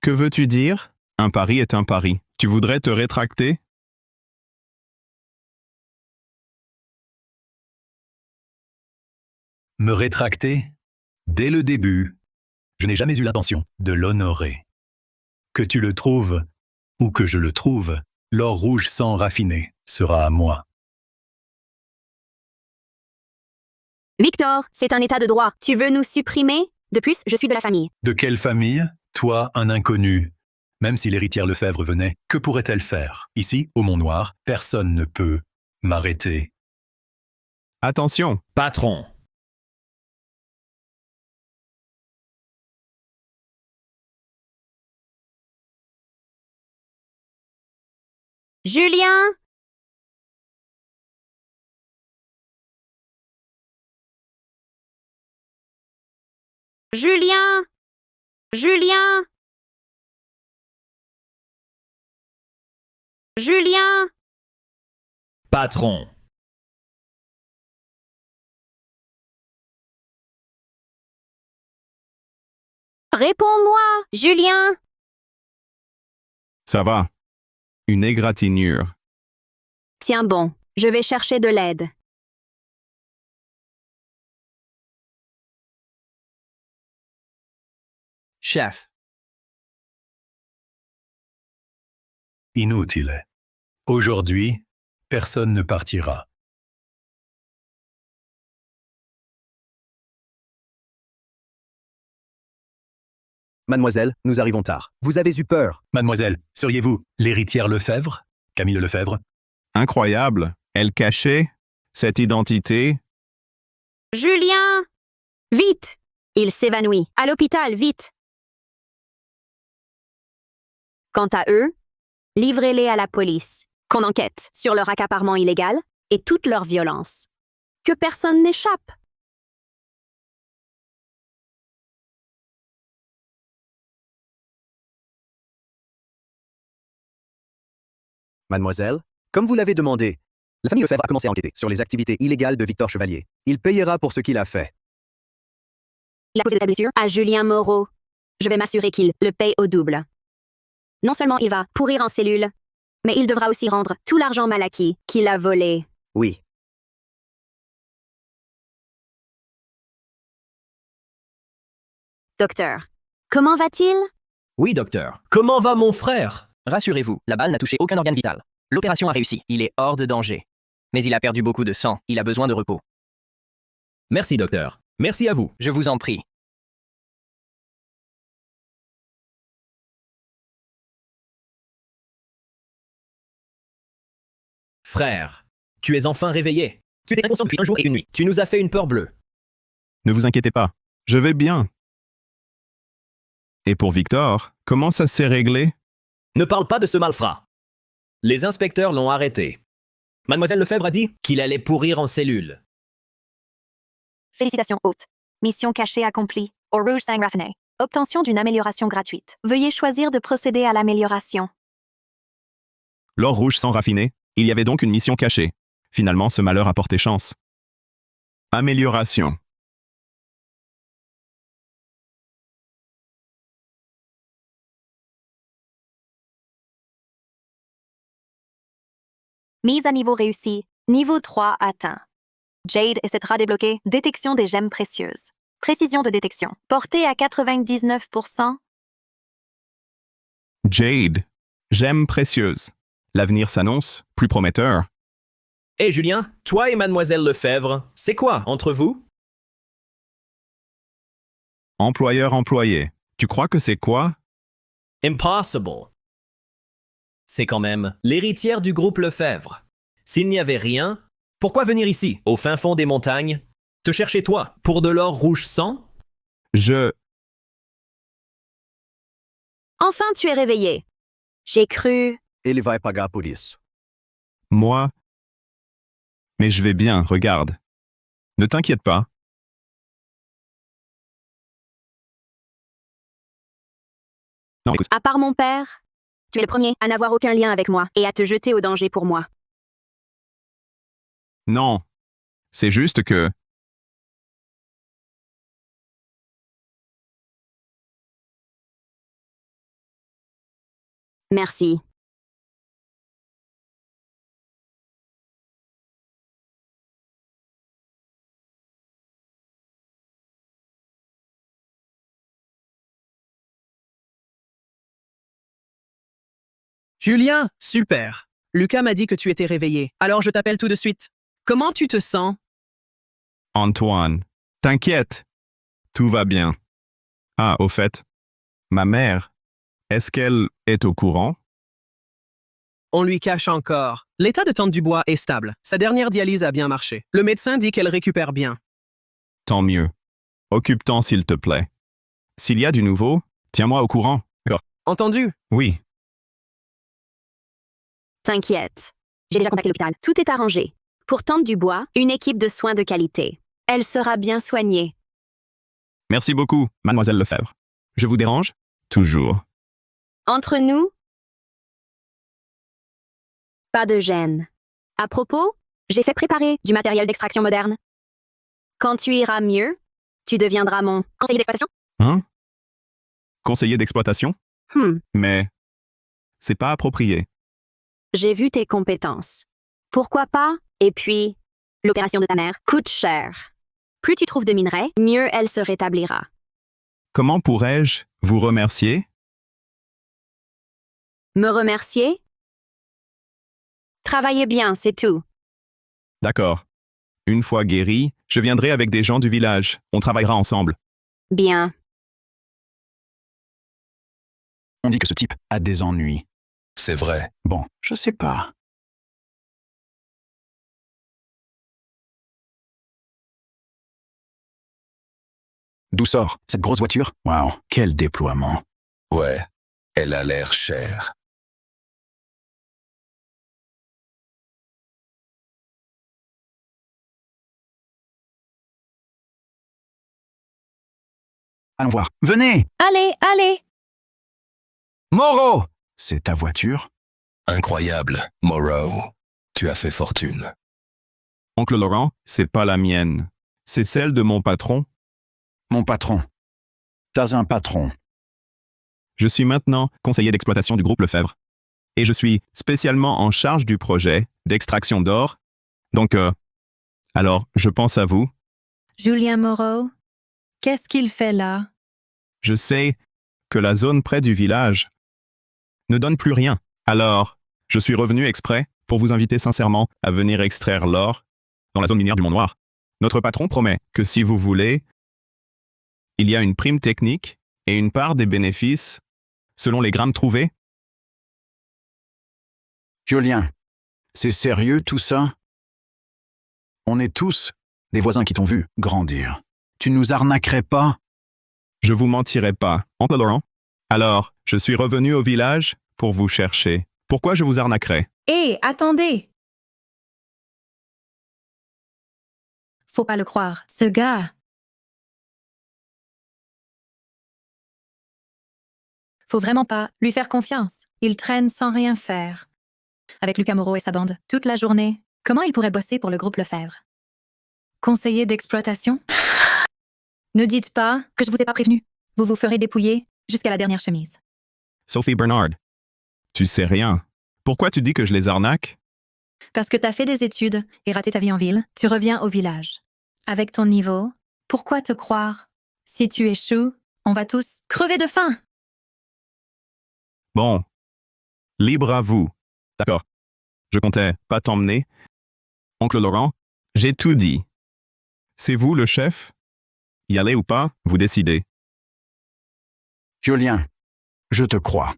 Que veux-tu dire? Un pari est un pari. Tu voudrais te rétracter? Me rétracter? Dès le début, je n'ai jamais eu l'intention de l'honorer. Que tu le trouves ou que je le trouve, l'or rouge sans raffiner sera à moi. Victor, c'est un état de droit. Tu veux nous supprimer? De plus, je suis de la famille. De quelle famille? Toi, un inconnu. Même si l'héritière Lefebvre venait, que pourrait-elle faire? Ici, au Mont Noir, personne ne peut m'arrêter. Attention! Patron. Julien! Julien! Julien! Julien! Patron. Réponds-moi, Julien! Ça va. Une égratignure. Tiens bon, je vais chercher de l'aide. Chef. Inutile. Aujourd'hui, personne ne partira. Mademoiselle, nous arrivons tard. Vous avez eu peur. Mademoiselle, seriez-vous l'héritière Lefebvre? Camille Lefebvre? Incroyable. Elle cachait cette identité. Julien! Vite! Il s'évanouit. À l'hôpital, vite! Quant à eux, livrez-les à la police, qu'on enquête sur leur accaparement illégal et toute leur violence. Que personne n'échappe! Mademoiselle, comme vous l'avez demandé, la famille Lefebvre a commencé à enquêter sur les activités illégales de Victor Chevalier. Il payera pour ce qu'il a fait. Il a posé de ta blessure à Julien Moreau. Je vais m'assurer qu'il le paye au double. Non seulement il va pourrir en cellule, mais il devra aussi rendre tout l'argent mal acquis qu'il a volé. Oui. Docteur, comment va-t-il? Oui, docteur. Comment va mon frère? Rassurez-vous, la balle n'a touché aucun organe vital. L'opération a réussi, il est hors de danger. Mais il a perdu beaucoup de sang, il a besoin de repos. Merci, docteur. Merci à vous. Je vous en prie. Frère, tu es enfin réveillé. Tu étais inconscient depuis un jour et une nuit. Tu nous as fait une peur bleue. Ne vous inquiétez pas. Je vais bien. Et pour Victor, comment ça s'est réglé? Ne parle pas de ce malfrat. Les inspecteurs l'ont arrêté. Mademoiselle Lefebvre a dit qu'il allait pourrir en cellule. Félicitations, hôte. Mission cachée accomplie. Au rouge sans raffiné. Obtention d'une amélioration gratuite. Veuillez choisir de procéder à l'amélioration. L'or rouge sans raffiner. Il y avait donc une mission cachée. Finalement, ce malheur a porté chance. Amélioration. Mise à niveau réussi. Niveau 3 atteint. Jade essaie de débloquer détection des gemmes précieuses. Précision de détection. Portée à 99%. Jade. Gemme précieuse. L'avenir s'annonce plus prometteur. Hé Julien, toi et Mademoiselle Lefebvre, c'est quoi entre vous? Employeur-employé. Tu crois que c'est quoi? Impossible. C'est quand même l'héritière du groupe Lefebvre. S'il n'y avait rien, pourquoi venir ici, au fin fond des montagnes, te chercher toi, pour de l'or rouge sang? Enfin, tu es réveillé. J'ai cru... Ele vai pagar por isso. Moi? Mais je vais bien, regarde. Ne t'inquiète pas, Non, écoute. À part mon père, tu es le premier à n'avoir aucun lien avec moi et à te jeter au danger pour moi. Non. C'est juste que... Merci. Julien, super. Lucas m'a dit que tu étais réveillé, alors je t'appelle tout de suite. Comment tu te sens? Antoine, t'inquiète. Tout va bien. Ah, au fait, ma mère, est-ce qu'elle est au courant? On lui cache encore. L'état de Tante Dubois est stable. Sa dernière dialyse a bien marché. Le médecin dit qu'elle récupère bien. Tant mieux. Occupe-t'en, s'il te plaît. S'il y a du nouveau, tiens-moi au courant. D'accord. Entendu? Oui. T'inquiète. J'ai déjà contacté l'hôpital. Tout est arrangé. Pour Tante Dubois, une équipe de soins de qualité. Elle sera bien soignée. Merci beaucoup, mademoiselle Lefebvre. Je vous dérange? Toujours. Entre nous, pas de gêne. À propos, j'ai fait préparer du matériel d'extraction moderne. Quand tu iras mieux, tu deviendras mon conseiller d'exploitation. Hein? Conseiller d'exploitation? Mais c'est pas approprié. J'ai vu tes compétences. Pourquoi pas? Et puis, l'opération de ta mère coûte cher. Plus tu trouves de minerais, mieux elle se rétablira. Comment pourrais-je vous remercier? Me remercier? Travaillez bien, c'est tout. D'accord. Une fois guéri, je viendrai avec des gens du village. On travaillera ensemble. Bien. On dit que ce type a des ennuis. C'est vrai. Bon, je sais pas. D'où sort cette grosse voiture? Waouh, quel déploiement. Ouais, elle a l'air chère. Allons voir. Venez! Allez, allez! Moreau! C'est ta voiture? Incroyable, Morrow. Tu as fait fortune. Oncle Laurent, c'est pas la mienne. C'est celle de mon patron. Mon patron. T'as un patron. Je suis maintenant conseiller d'exploitation du groupe Lefebvre. Et je suis spécialement en charge du projet d'extraction d'or. Donc, alors, je pense à vous. Julien Moreau, qu'est-ce qu'il fait là? Je sais que la zone près du village ne donne plus rien. Alors, je suis revenu exprès pour vous inviter sincèrement à venir extraire l'or dans la zone minière du Mont-Noir. Notre patron promet que si vous voulez, il y a une prime technique et une part des bénéfices selon les grammes trouvés. Julien, c'est sérieux tout ça? On est tous des voisins qui t'ont vu grandir. Tu nous arnaquerais pas? Je vous mentirai pas, Oncle Laurent. Alors, je suis revenu au village pour vous chercher. Pourquoi je vous arnaquerais? Hé, attendez! Faut pas le croire. Ce gars... Faut vraiment pas lui faire confiance. Il traîne sans rien faire. Avec Lucas Moreau et sa bande, toute la journée. Comment il pourrait bosser pour le groupe Lefebvre? Conseiller d'exploitation? Ne dites pas que je vous ai pas prévenu. Vous vous ferez dépouiller jusqu'à la dernière chemise. Sophie Bernard, tu sais rien. Pourquoi tu dis que je les arnaque? Parce que t'as fait des études et raté ta vie en ville, tu reviens au village. Avec ton niveau, pourquoi te croire? Si tu échoues, on va tous crever de faim. Bon, libre à vous. D'accord. Je comptais pas t'emmener. Oncle Laurent, j'ai tout dit. C'est vous le chef? Y aller ou pas, vous décidez. Julien, je te crois.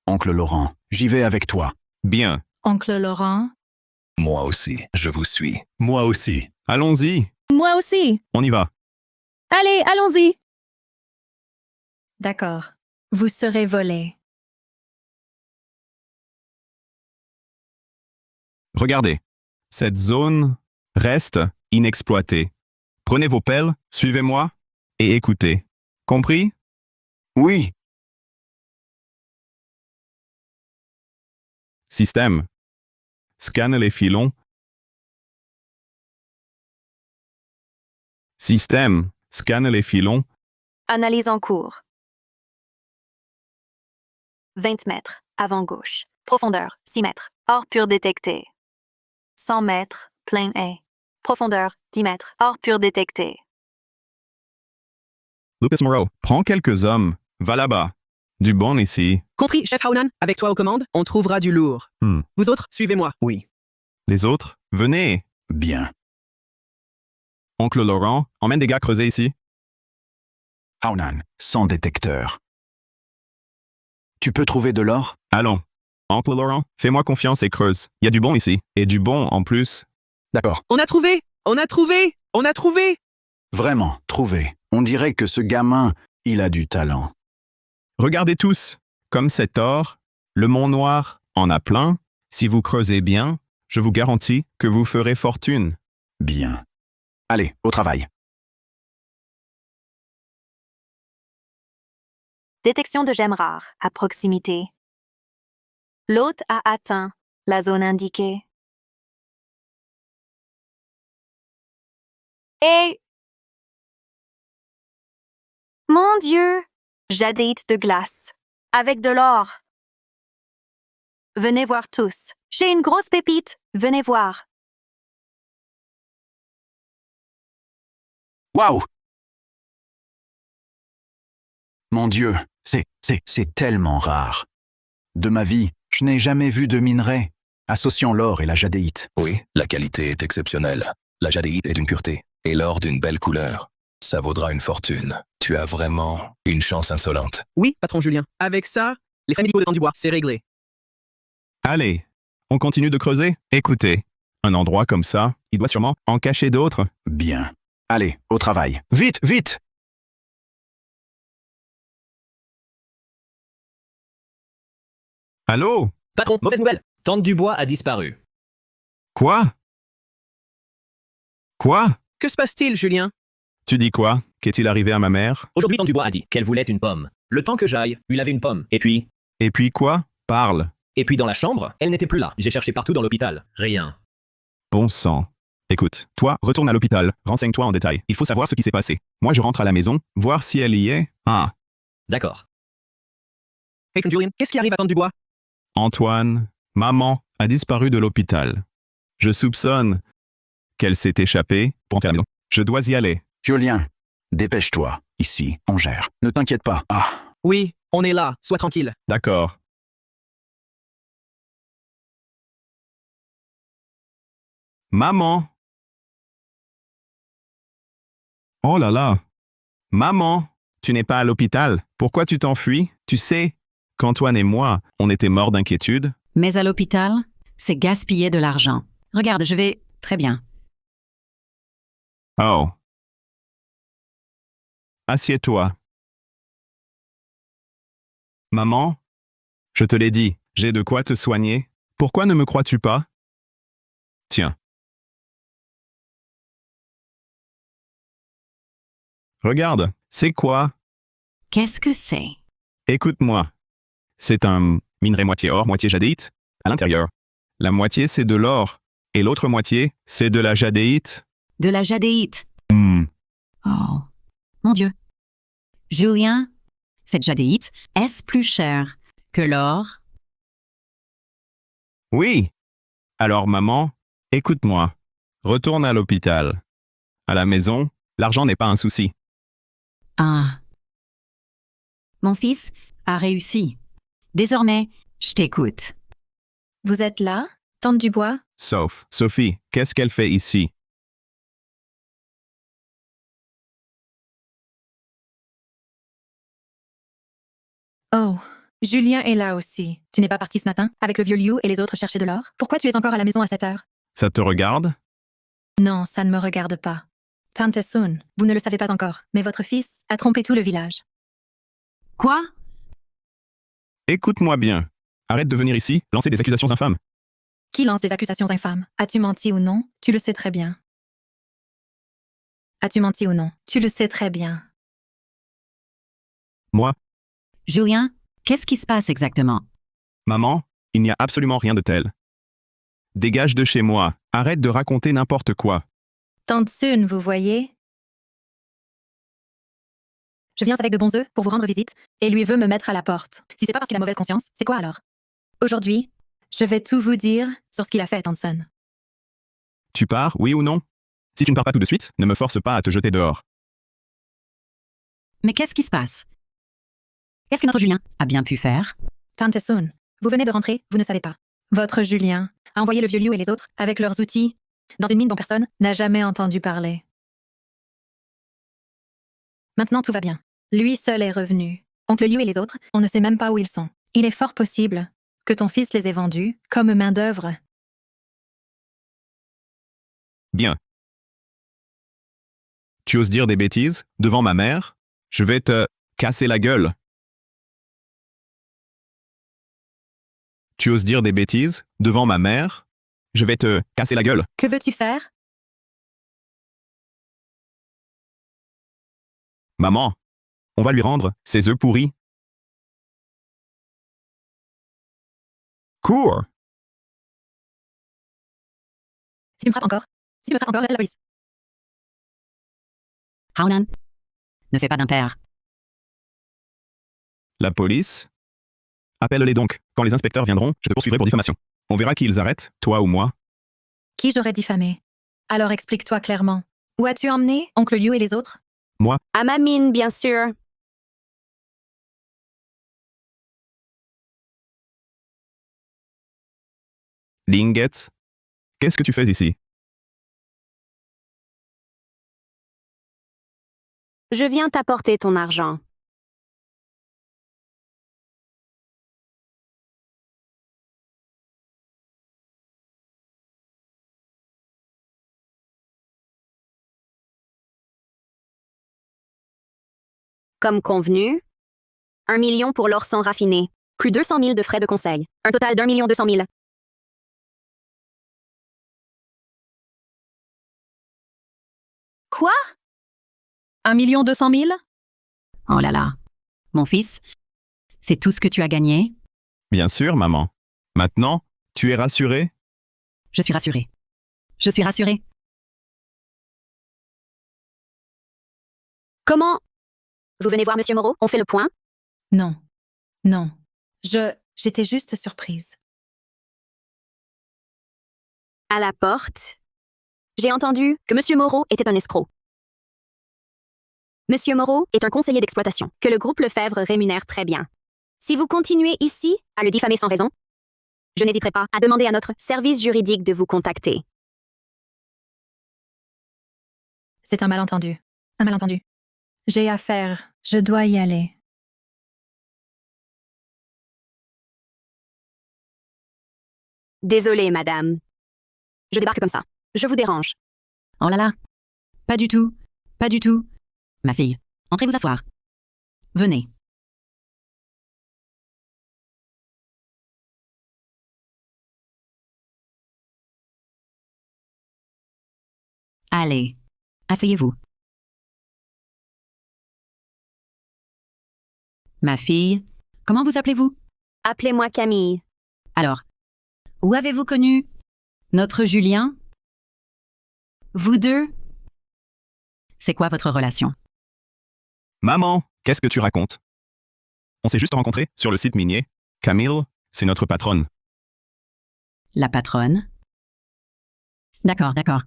Oncle Laurent, j'y vais avec toi. Bien. Oncle Laurent? Moi aussi, je vous suis. Moi aussi. Allons-y. Moi aussi. On y va. Allez, allons-y. D'accord. Vous serez volé. Regardez. Cette zone reste inexploitée. Prenez vos pelles, suivez-moi et écoutez. Compris? Oui. Système. Scanne les filons. Système. Scanne les filons. Analyse en cours. 20 mètres, avant gauche. Profondeur, 6 mètres. Or pur détecté. 100 mètres, plein A. Profondeur, 10 mètres. Or pur détecté. Lucas Moreau, prends quelques hommes. Va là-bas. Du bon ici. Compris, chef Haunan, avec toi aux commandes, on trouvera du lourd. Vous autres, suivez-moi. Oui. Les autres, venez. Bien. Oncle Laurent, emmène des gars creuser ici. Haunan, sans détecteur. Tu peux trouver de l'or? Allons. Oncle Laurent, fais-moi confiance et creuse. Il y a du bon ici. Et du bon en plus. D'accord. On a trouvé! On a trouvé! On a trouvé! Vraiment, trouvé. On dirait que ce gamin, il a du talent. Regardez tous. Comme cet or, le Mont Noir en a plein. Si vous creusez bien, je vous garantis que vous ferez fortune. Bien. Allez, au travail. Détection de gemmes rares, à proximité. L'hôte a atteint la zone indiquée. Et... Mon Dieu! Jadite de glace. Avec de l'or. Venez voir tous. J'ai une grosse pépite. Venez voir. Waouh! Mon Dieu, c'est tellement rare. De ma vie, je n'ai jamais vu de minerai associant l'or et la jadéite. Oui, la qualité est exceptionnelle. La jadéite est d'une pureté, et l'or d'une belle couleur. Ça vaudra une fortune. Tu as vraiment une chance insolente. Oui, patron Julien. Avec ça, les frais médicaux de temps du bois, c'est réglé. Allez, on continue de creuser? Écoutez, un endroit comme ça, il doit sûrement en cacher d'autres. Bien. Allez, au travail. Vite, vite! Allô? Patron, mauvaise nouvelle. Tante Dubois a disparu. Quoi? Quoi? Que se passe-t-il, Julien? Tu dis quoi? Qu'est-il arrivé à ma mère? Aujourd'hui, Tante Dubois a dit qu'elle voulait une pomme. Le temps que j'aille, lui laver une pomme. Et puis... Et puis quoi? Parle. Et puis dans la chambre, elle n'était plus là. J'ai cherché partout dans l'hôpital. Rien. Bon sang. Écoute, toi, retourne à l'hôpital. Renseigne-toi en détail. Il faut savoir ce qui s'est passé. Moi, je rentre à la maison, voir si elle y est. Ah. D'accord. Patron Julien, qu'est-ce qui arrive à Tante Dubois? Antoine, maman, a disparu de l'hôpital. Je soupçonne qu'elle s'est échappée pour entrer à la maison. Je dois y aller. Julien, dépêche-toi. Ici, on gère. Ne t'inquiète pas. Ah. Oui, on est là. Sois tranquille. D'accord. Maman. Oh là là. Maman, tu n'es pas à l'hôpital. Pourquoi tu t'enfuis? Tu sais qu'Antoine et moi, on était morts d'inquiétude. Mais à l'hôpital, c'est gaspiller de l'argent. Regarde, je vais... Très bien. Oh. Assieds-toi. Maman, je te l'ai dit, j'ai de quoi te soigner. Pourquoi ne me crois-tu pas? Tiens. Regarde, c'est quoi? Qu'est-ce que c'est? Écoute-moi. C'est un minerai moitié or, moitié jadéite. À l'intérieur, la moitié c'est de l'or et l'autre moitié c'est de la jadéite. De la jadéite. Oh, mon Dieu. Julien, cette jadéite, est-ce plus cher que l'or? Oui. Alors maman, écoute-moi. Retourne à l'hôpital. À la maison, l'argent n'est pas un souci. Ah. Mon fils a réussi. Désormais, je t'écoute. Vous êtes là, Tante Dubois? Sauf, Sophie, qu'est-ce qu'elle fait ici? Oh, Julien est là aussi. Tu n'es pas parti ce matin, avec le vieux Liu et les autres chercher de l'or? Pourquoi tu es encore à la maison à cette heure? Ça te regarde? Non, ça ne me regarde pas. Tante Sun, vous ne le savez pas encore, mais votre fils a trompé tout le village. Quoi? Écoute-moi bien. Arrête de venir ici, lancer des accusations infâmes. Qui lance des accusations infâmes? As-tu menti ou non? Tu le sais très bien. As-tu menti ou non? Tu le sais très bien. Moi? Julien, qu'est-ce qui se passe exactement? Maman, Il n'y a absolument rien de tel. Dégage de chez moi. Arrête de raconter n'importe quoi. Tante Sun, vous voyez? Je viens avec de bons œufs pour vous rendre visite, et lui veut me mettre à la porte. Si c'est pas parce qu'il a mauvaise conscience, c'est quoi alors? Aujourd'hui, je vais tout vous dire sur ce qu'il a fait, Tante Sun. Tu pars, oui ou non? Si tu ne pars pas tout de suite, ne me force pas à te jeter dehors. Mais qu'est-ce qui se passe? Qu'est-ce que notre Julien a bien pu faire? Tante Sun, vous venez de rentrer, vous ne savez pas. Votre Julien a envoyé le vieux Liu et les autres avec leurs outils dans une mine dont personne n'a jamais entendu parler. Maintenant, tout va bien. Lui seul est revenu. Oncle Liu et les autres, on ne sait même pas où ils sont. Il est fort possible que ton fils les ait vendus comme main-d'œuvre. Bien. Tu oses dire des bêtises devant ma mère? Je vais te casser la gueule. Tu oses dire des bêtises devant ma mère? Je vais te casser la gueule. Que veux-tu faire? Maman, on va lui rendre ses œufs pourris. Cours! Si tu me frappes encore, la police. Haonan, ne fais pas d'impair. La police? Appelle-les donc. Quand les inspecteurs viendront, je te poursuivrai pour diffamation. On verra qui ils arrêtent, toi ou moi. Qui j'aurais diffamé? Alors explique-toi clairement. Où as-tu emmené Oncle Liu et les autres? Moi? À ma mine, bien sûr. Linget? Qu'est-ce que tu fais ici? Je viens t'apporter ton argent. Comme convenu, 1 million pour l'or sans raffiner, plus 200 000 de frais de conseil. Un total d'1 200 000. Quoi? 1 200 000? Oh là là. Mon fils, c'est tout ce que tu as gagné? Bien sûr, maman. Maintenant, tu es rassuré? Je suis rassurée. Je suis rassurée. Comment? Vous venez voir Monsieur Moreau? On fait le point? Non. Non. J'étais juste surprise. À la porte, j'ai entendu que Monsieur Moreau était un escroc. Monsieur Moreau est un conseiller d'exploitation que le groupe Lefebvre rémunère très bien. Si vous continuez ici à le diffamer sans raison, je n'hésiterai pas à demander à notre service juridique de vous contacter. C'est un malentendu. Un malentendu. J'ai affaire. Je dois y aller. Désolée, madame. Je débarque comme ça. Je vous dérange. Oh là là. Pas du tout. Pas du tout. Ma fille, entrez vous asseoir. Venez. Allez, asseyez-vous. Ma fille, comment vous appelez-vous? Appelez-moi Camille. Alors, où avez-vous connu notre Julien? Vous deux? C'est quoi votre relation? Maman, qu'est-ce que tu racontes? On s'est juste rencontrés sur le site minier. Camille, c'est notre patronne. La patronne? D'accord, d'accord.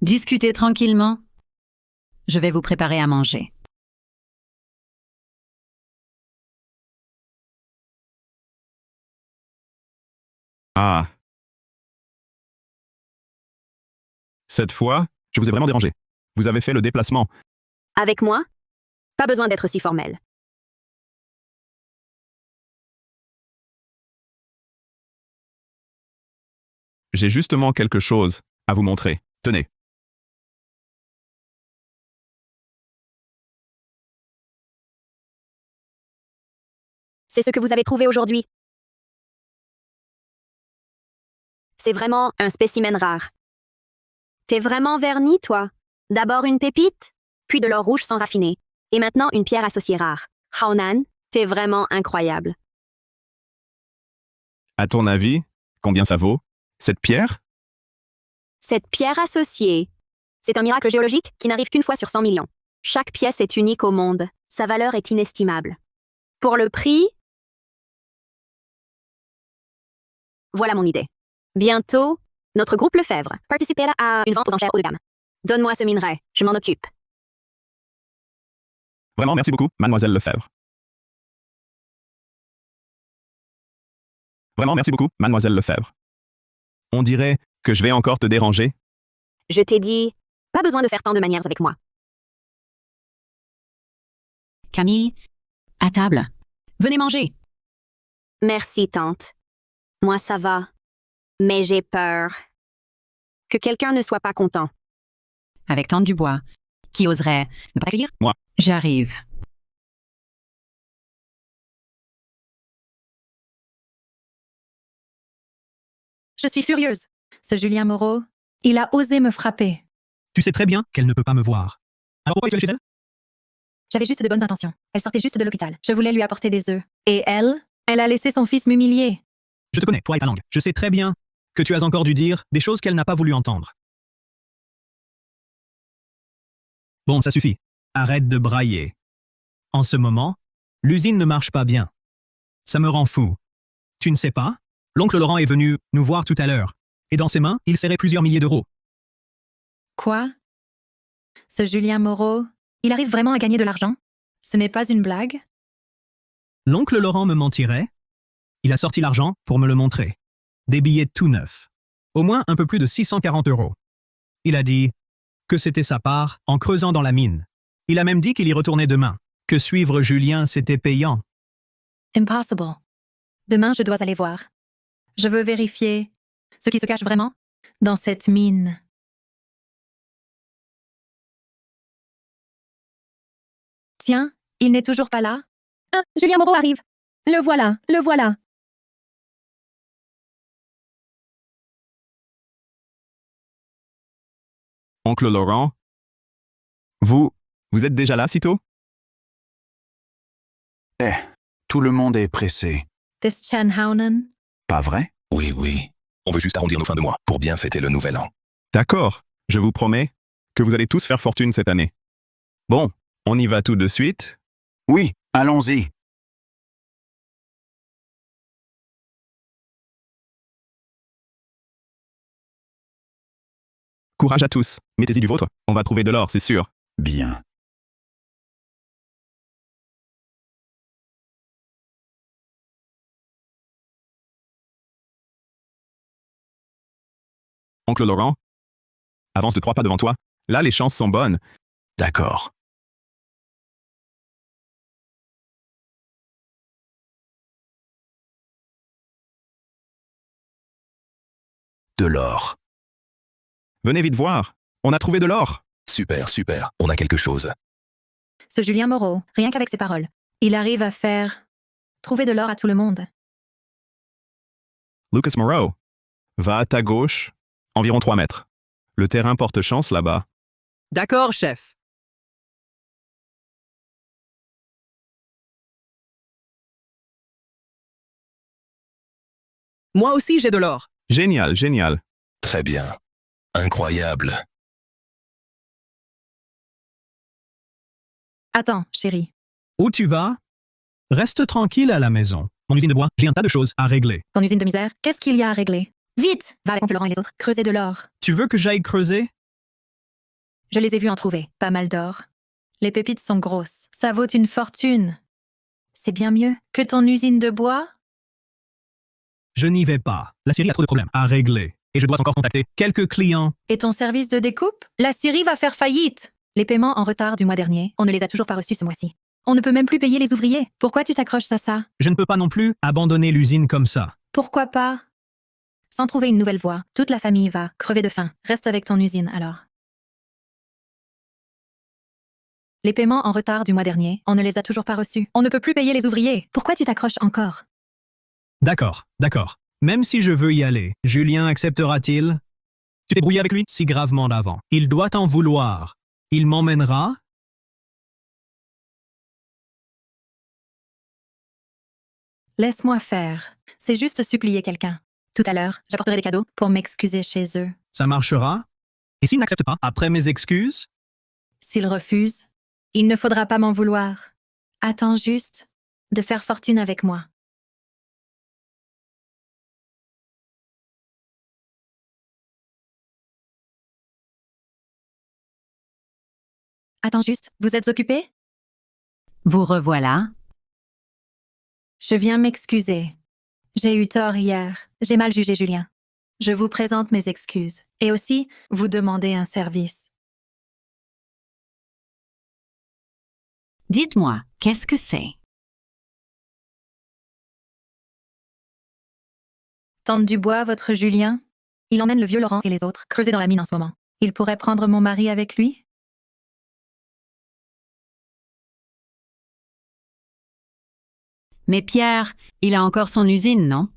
Discutez tranquillement. Je vais vous préparer à manger. Ah. Cette fois, je vous ai vraiment dérangé. Vous avez fait le déplacement. Avec moi? Pas besoin d'être si formel. J'ai justement quelque chose à vous montrer. Tenez. C'est ce que vous avez trouvé aujourd'hui. C'est vraiment un spécimen rare. T'es vraiment verni, toi. D'abord une pépite, puis de l'or rouge sans raffiner. Et maintenant une pierre associée rare. Haonan, t'es vraiment incroyable. À ton avis, combien ça vaut, cette pierre? Cette pierre associée, c'est un miracle géologique qui n'arrive qu'une fois sur 100 millions. Chaque pièce est unique au monde. Sa valeur est inestimable. Pour le prix, voilà mon idée. Bientôt, notre groupe Lefebvre participera à une vente aux enchères haut de gamme. Donne-moi ce minerai, je m'en occupe. Vraiment, merci beaucoup, mademoiselle Lefebvre. Vraiment, merci beaucoup, mademoiselle Lefebvre. On dirait que je vais encore te déranger. Je t'ai dit, pas besoin de faire tant de manières avec moi. Camille, à table. Venez manger. Merci, tante. Moi, ça va. Mais j'ai peur. Que quelqu'un ne soit pas content. Avec Tante Dubois. Qui oserait ne pas accueillir? Moi. J'arrive. Je suis furieuse. Ce Julien Moreau, il a osé me frapper. Tu sais très bien qu'elle ne peut pas me voir. Alors pourquoi es-tu allé chez elle? J'avais juste de bonnes intentions. Elle sortait juste de l'hôpital. Je voulais lui apporter des œufs. Et elle a laissé son fils m'humilier. Je te connais, toi et ta langue. Je sais très bien que tu as encore dû dire des choses qu'elle n'a pas voulu entendre. Bon, ça suffit. Arrête de brailler. En ce moment, l'usine ne marche pas bien. Ça me rend fou. Tu ne sais pas? L'oncle Laurent est venu nous voir tout à l'heure. Et dans ses mains, il serrait plusieurs milliers d'euros. Quoi? Ce Julien Moreau, il arrive vraiment à gagner de l'argent? Ce n'est pas une blague? L'oncle Laurent me mentirait? Il a sorti l'argent pour me le montrer. Des billets tout neufs. Au moins un peu plus de 640 euros. Il a dit que c'était sa part en creusant dans la mine. Il a même dit qu'il y retournait demain. Que suivre Julien, c'était payant. Impossible. Demain, je dois aller voir. Je veux vérifier ce qui se cache vraiment dans cette mine. Tiens, il n'est toujours pas là? Ah, Julien Moreau arrive. Le voilà, le voilà. Oncle Laurent, vous êtes déjà là, si tôt? Tout le monde est pressé. This Chen Haunen. Pas vrai? Oui, oui. On veut juste arrondir nos fins de mois pour bien fêter le nouvel an. D'accord, je vous promets que vous allez tous faire fortune cette année. Bon, on y va tout de suite. Oui, allons-y. Courage à tous, mettez-y du vôtre, on va trouver de l'or, c'est sûr. Bien. Oncle Laurent, avance de 3 pas devant toi. Là, les chances sont bonnes. D'accord. De l'or. Venez vite voir, on a trouvé de l'or. Super, super, on a quelque chose. Ce Julien Moreau, rien qu'avec ses paroles, il arrive à faire trouver de l'or à tout le monde. Lucas Moreau, va à ta gauche, environ 3 mètres. Le terrain porte chance là-bas. D'accord, chef. Moi aussi, j'ai de l'or. Génial, génial. Très bien. Incroyable. Attends, chérie. Où tu vas? Reste tranquille à la maison. Mon usine de bois, j'ai un tas de choses à régler. Ton usine de misère, qu'est-ce qu'il y a à régler? Vite! Va avec oncle Laurent et les autres, creuser de l'or. Tu veux que j'aille creuser? Je les ai vus en trouver, pas mal d'or. Les pépites sont grosses, ça vaut une fortune. C'est bien mieux que ton usine de bois? Je n'y vais pas. La Syrie a trop de problèmes à régler. Et je dois encore contacter quelques clients. Et ton service de découpe? La Syrie va faire faillite! Les paiements en retard du mois dernier, on ne les a toujours pas reçus ce mois-ci. On ne peut même plus payer les ouvriers. Pourquoi tu t'accroches à ça? Je ne peux pas non plus abandonner l'usine comme ça. Pourquoi pas? Sans trouver une nouvelle voie, toute la famille va crever de faim. Reste avec ton usine, alors. Les paiements en retard du mois dernier, on ne les a toujours pas reçus. On ne peut plus payer les ouvriers. Pourquoi tu t'accroches encore? D'accord, d'accord. Même si je veux y aller, Julien acceptera-t-il? Tu t'es brouillé avec lui si gravement d'avant. Il doit en vouloir. Il m'emmènera? Laisse-moi faire. C'est juste supplier quelqu'un. Tout à l'heure, j'apporterai des cadeaux pour m'excuser chez eux. Ça marchera? Et s'il n'accepte pas, après mes excuses? S'ils refusent, il ne faudra pas m'en vouloir. Attends juste de faire fortune avec moi. Attends juste, vous êtes occupé? Vous revoilà. Je viens m'excuser. J'ai eu tort hier. J'ai mal jugé Julien. Je vous présente mes excuses. Et aussi, vous demander un service. Dites-moi, qu'est-ce que c'est? Tante Dubois, votre Julien? Il emmène le vieux Laurent et les autres creuser dans la mine en ce moment. Il pourrait prendre mon mari avec lui? Mais Pierre, il a encore son usine, non?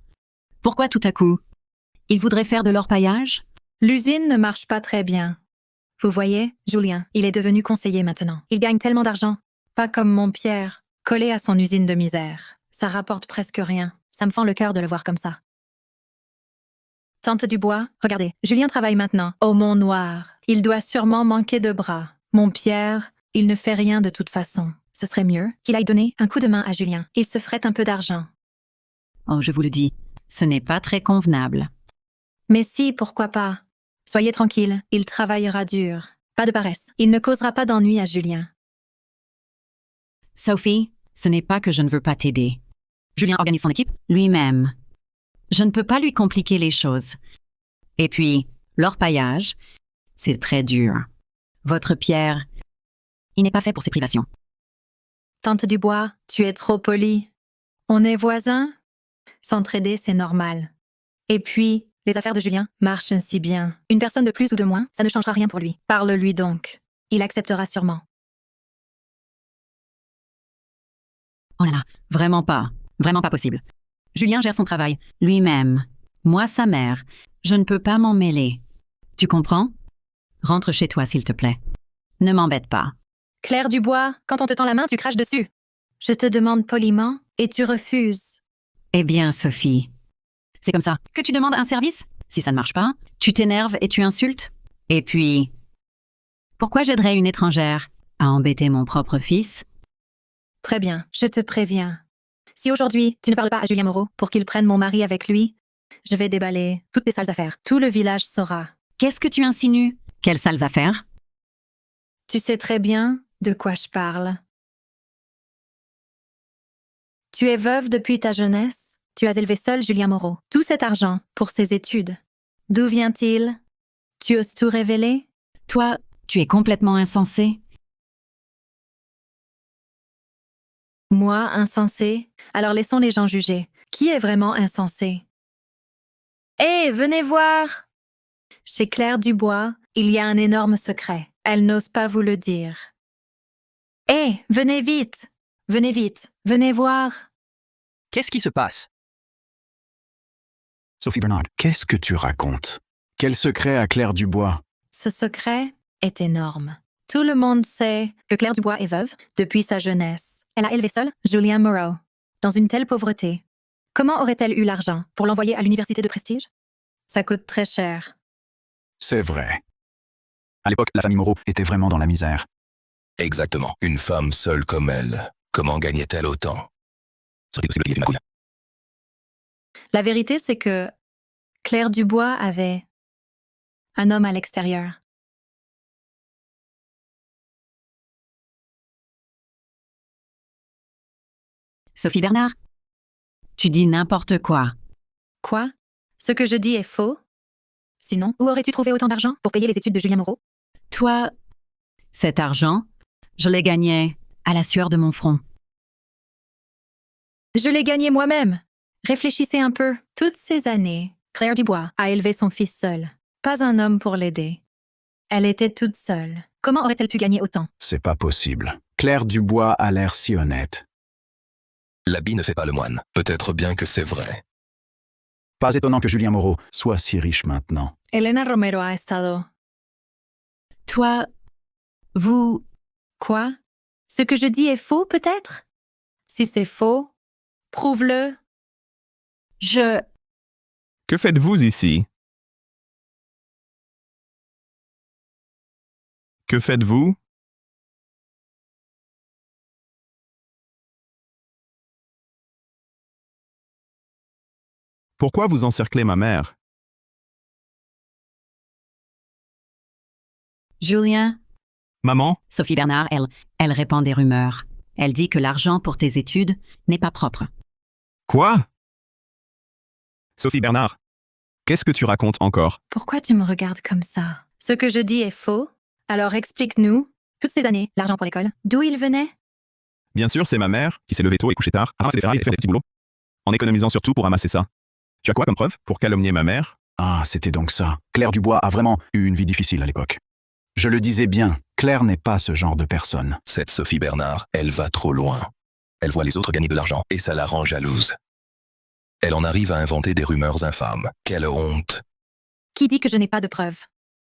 Pourquoi tout à coup? Il voudrait faire de l'orpaillage? L'usine ne marche pas très bien. Vous voyez, Julien, il est devenu conseiller maintenant. Il gagne tellement d'argent. Pas comme mon Pierre, collé à son usine de misère. Ça rapporte presque rien. Ça me fend le cœur de le voir comme ça. Tante Dubois, regardez, Julien travaille maintenant au Mont Noir. Il doit sûrement manquer de bras. Mon Pierre, il ne fait rien de toute façon. Ce serait mieux qu'il aille donner un coup de main à Julien. Il se ferait un peu d'argent. Oh, je vous le dis, ce n'est pas très convenable. Mais si, pourquoi pas? Soyez tranquille, il travaillera dur. Pas de paresse. Il ne causera pas d'ennui à Julien. Sophie, ce n'est pas que je ne veux pas t'aider. Julien organise son équipe lui-même. Je ne peux pas lui compliquer les choses. Et puis, l'orpaillage, c'est très dur. Votre Pierre, il n'est pas fait pour ces privations. Tante Dubois, tu es trop polie. On est voisins? S'entraider, c'est normal. Et puis, les affaires de Julien marchent si bien. Une personne de plus ou de moins, ça ne changera rien pour lui. Parle-lui donc. Il acceptera sûrement. Oh là là, vraiment pas possible. Julien gère son travail lui-même. Moi, sa mère, je ne peux pas m'en mêler. Tu comprends? Rentre chez toi, s'il te plaît. Ne m'embête pas. Claire Dubois, quand on te tend la main, tu craches dessus. Je te demande poliment et tu refuses. Eh bien, Sophie, c'est comme ça que tu demandes un service? Si ça ne marche pas, tu t'énerves et tu insultes? Et puis, pourquoi j'aiderais une étrangère à embêter mon propre fils? Très bien, je te préviens. Si aujourd'hui, tu ne parles pas à Julien Moreau pour qu'il prenne mon mari avec lui, je vais déballer toutes tes sales affaires. Tout le village saura. Qu'est-ce que tu insinues? Quelles sales affaires? Tu sais très bien de quoi je parle. Tu es veuve depuis ta jeunesse. Tu as élevé seul Julien Moreau. Tout cet argent pour ses études. D'où vient-il? Tu oses tout révéler? Toi, tu es complètement insensé. Moi, insensé? Alors laissons les gens juger. Qui est vraiment insensé? Hé, venez voir! Chez Claire Dubois, il y a un énorme secret. Elle n'ose pas vous le dire. Hé, venez vite! Venez vite! Venez voir! Qu'est-ce qui se passe? Sophie Bernard, qu'est-ce que tu racontes? Quel secret a Claire Dubois? Ce secret est énorme. Tout le monde sait que Claire Dubois est veuve depuis sa jeunesse. Elle a élevé seule Julien Moreau, dans une telle pauvreté. Comment aurait-elle eu l'argent pour l'envoyer à l'université de prestige? Ça coûte très cher. C'est vrai. À l'époque, la famille Moreau était vraiment dans la misère. Exactement. Une femme seule comme elle, comment gagnait-elle autant? Serait-il possible de gagner ma couille? La vérité, c'est que Claire Dubois avait un homme à l'extérieur. Sophie Bernard, tu dis n'importe quoi. Quoi? Ce que je dis est faux? Sinon, où aurais-tu trouvé autant d'argent pour payer les études de Julien Moreau? Toi, cet argent, je l'ai gagné à la sueur de mon front. Je l'ai gagné moi-même. Réfléchissez un peu. Toutes ces années, Claire Dubois a élevé son fils seule. Pas un homme pour l'aider. Elle était toute seule. Comment aurait-elle pu gagner autant? C'est pas possible. Claire Dubois a l'air si honnête. L'habit ne fait pas le moine. Peut-être bien que c'est vrai. Pas étonnant que Julien Moreau soit si riche maintenant. Elena Romero a estado. Toi, vous... Quoi? Ce que je dis est faux, peut-être? Si c'est faux, prouve-le Que faites-vous ici? Que faites-vous? Pourquoi vous encerclez ma mère? Julien, Maman? Sophie Bernard, elle répand des rumeurs. Elle dit que l'argent pour tes études n'est pas propre. Quoi? Sophie Bernard, qu'est-ce que tu racontes encore? Pourquoi tu me regardes comme ça? Ce que je dis est faux. Alors explique-nous. Toutes ces années, l'argent pour l'école, d'où il venait? Bien sûr, c'est ma mère qui s'est levée tôt et couchée tard, à ramasser des ferrailles et faire des petits boulots. En économisant surtout pour ramasser ça. Tu as quoi comme preuve pour calomnier ma mère? Ah, c'était donc ça. Claire Dubois a vraiment eu une vie difficile à l'époque. Je le disais bien, Claire n'est pas ce genre de personne. Cette Sophie Bernard, elle va trop loin. Elle voit les autres gagner de l'argent et ça la rend jalouse. Elle en arrive à inventer des rumeurs infâmes. Quelle honte! Qui dit que je n'ai pas de preuves?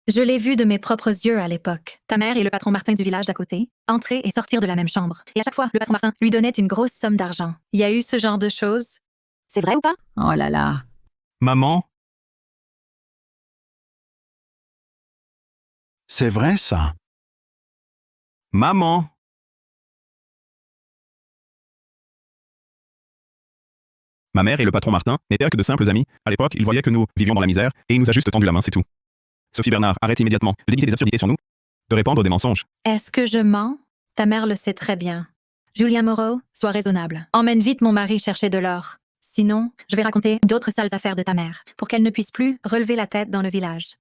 Je l'ai vu de mes propres yeux à l'époque. Ta mère et le patron Martin du village d'à côté entrer et sortir de la même chambre. Et à chaque fois, le patron Martin lui donnait une grosse somme d'argent. Il y a eu ce genre de choses? C'est vrai ou pas? Oh là là. Maman? C'est vrai ça. Maman? Ma mère et le patron Martin n'étaient que de simples amis. À l'époque, ils voyaient que nous vivions dans la misère et il nous a juste tendu la main, c'est tout. Sophie Bernard, arrête immédiatement de déguiser des absurdités sur nous, de répandre des mensonges. Est-ce que je mens? Ta mère le sait très bien. Julien Moreau, sois raisonnable. Emmène vite mon mari chercher de l'or. Sinon, je vais raconter d'autres sales affaires de ta mère, pour qu'elle ne puisse plus relever la tête dans le village.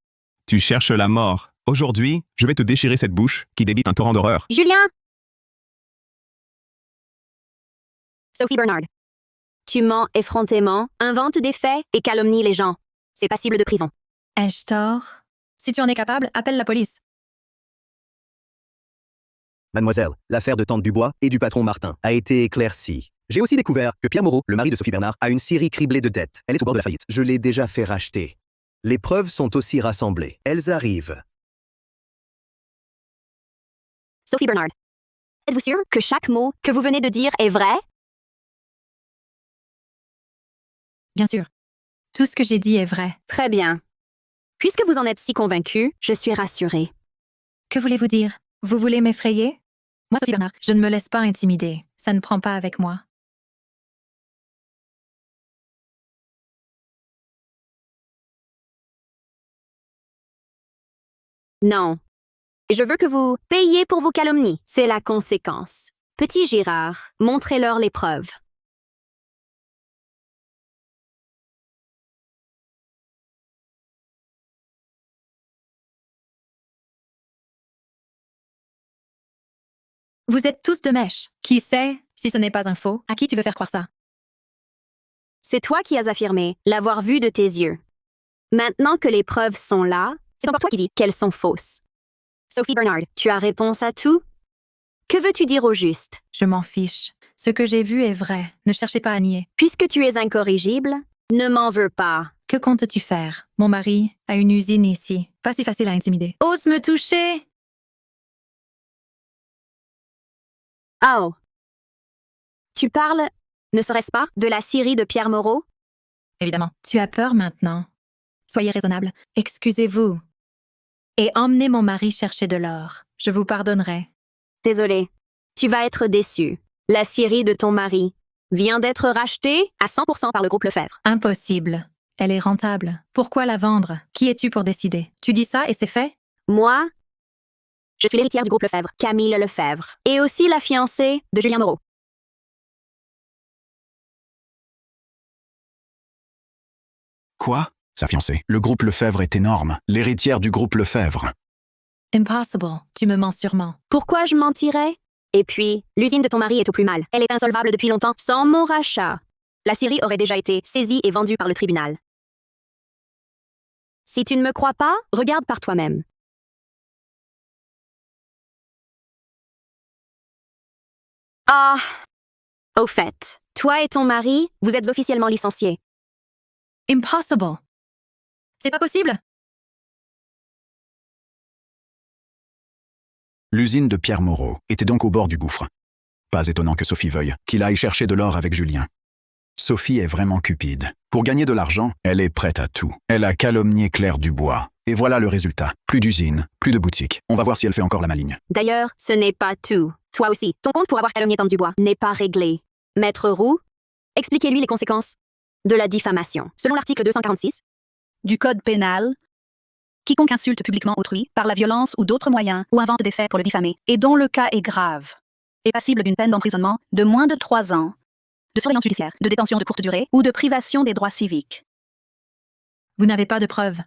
Tu cherches la mort. Aujourd'hui, je vais te déchirer cette bouche qui débite un torrent d'horreur. Julien! Sophie Bernard. Tu mens effrontément, inventes des faits et calomnies les gens. C'est passible de prison. Ai-je tort? Si tu en es capable, appelle la police. Mademoiselle, l'affaire de Tante Dubois et du patron Martin a été éclaircie. J'ai aussi découvert que Pierre Moreau, le mari de Sophie Bernard, a une scierie criblée de dettes. Elle est au bord de la faillite. Je l'ai déjà fait racheter. Les preuves sont aussi rassemblées. Elles arrivent. Sophie Bernard. Êtes-vous sûr que chaque mot que vous venez de dire est vrai? Bien sûr. Tout ce que j'ai dit est vrai. Très bien. Puisque vous en êtes si convaincu, je suis rassurée. Que voulez-vous dire? Vous voulez m'effrayer? Moi, Sophie Bernard, je ne me laisse pas intimider. Ça ne prend pas avec moi. Non. Je veux que vous payiez pour vos calomnies. C'est la conséquence. Petit Girard, montrez-leur les preuves. Vous êtes tous de mèche. Qui sait, si ce n'est pas un faux, à qui tu veux faire croire ça? C'est toi qui as affirmé l'avoir vu de tes yeux. Maintenant que les preuves sont là, c'est encore toi qui dis qu'elles sont fausses. Sophie Bernard, tu as réponse à tout? Que veux-tu dire au juste? Je m'en fiche. Ce que j'ai vu est vrai. Ne cherchez pas à nier. Puisque tu es incorrigible, ne m'en veux pas. Que comptes-tu faire? Mon mari a une usine ici. Pas si facile à intimider. Ose me toucher! Oh. Tu parles, ne serait-ce pas, de la scierie de Pierre Moreau? Évidemment. Tu as peur maintenant. Soyez raisonnable. Excusez-vous. Et emmenez mon mari chercher de l'or. Je vous pardonnerai. Désolée. Tu vas être déçu. La scierie de ton mari vient d'être rachetée à 100% par le groupe Lefebvre. Impossible. Elle est rentable. Pourquoi la vendre? Qui es-tu pour décider? Tu dis ça et c'est fait? Moi, je suis l'héritière du groupe Lefebvre, Camille Lefebvre, et aussi la fiancée de Julien Moreau. Quoi? Sa fiancée. Le groupe Lefebvre est énorme. L'héritière du groupe Lefebvre. Impossible. Tu me mens sûrement. Pourquoi je mentirais? Et puis, l'usine de ton mari est au plus mal. Elle est insolvable depuis longtemps. Sans mon rachat, la scierie aurait déjà été saisie et vendue par le tribunal. Si tu ne me crois pas, regarde par toi-même. Ah! Au fait, toi et ton mari, vous êtes officiellement licenciés. Impossible. C'est pas possible. L'usine de Pierre Moreau était donc au bord du gouffre. Pas étonnant que Sophie veuille qu'il aille chercher de l'or avec Julien. Sophie est vraiment cupide. Pour Pour gagner de l'argent, elle est prête à tout. Elle a calomnié Claire Dubois. Et voilà le résultat. Plus d'usine, plus de boutique. On va voir si elle fait encore la maligne. D'ailleurs, ce n'est pas tout. Toi aussi, ton compte pour avoir calomnié Tante Dubois n'est pas réglé. Maître Roux, expliquez-lui les conséquences de la diffamation. Selon l'article 246 du Code pénal, quiconque insulte publiquement autrui par la violence ou d'autres moyens ou invente des faits pour le diffamer, et dont le cas est grave, est passible d'une peine d'emprisonnement de moins de 3 ans, de surveillance judiciaire, de détention de courte durée ou de privation des droits civiques. Vous n'avez pas de preuves.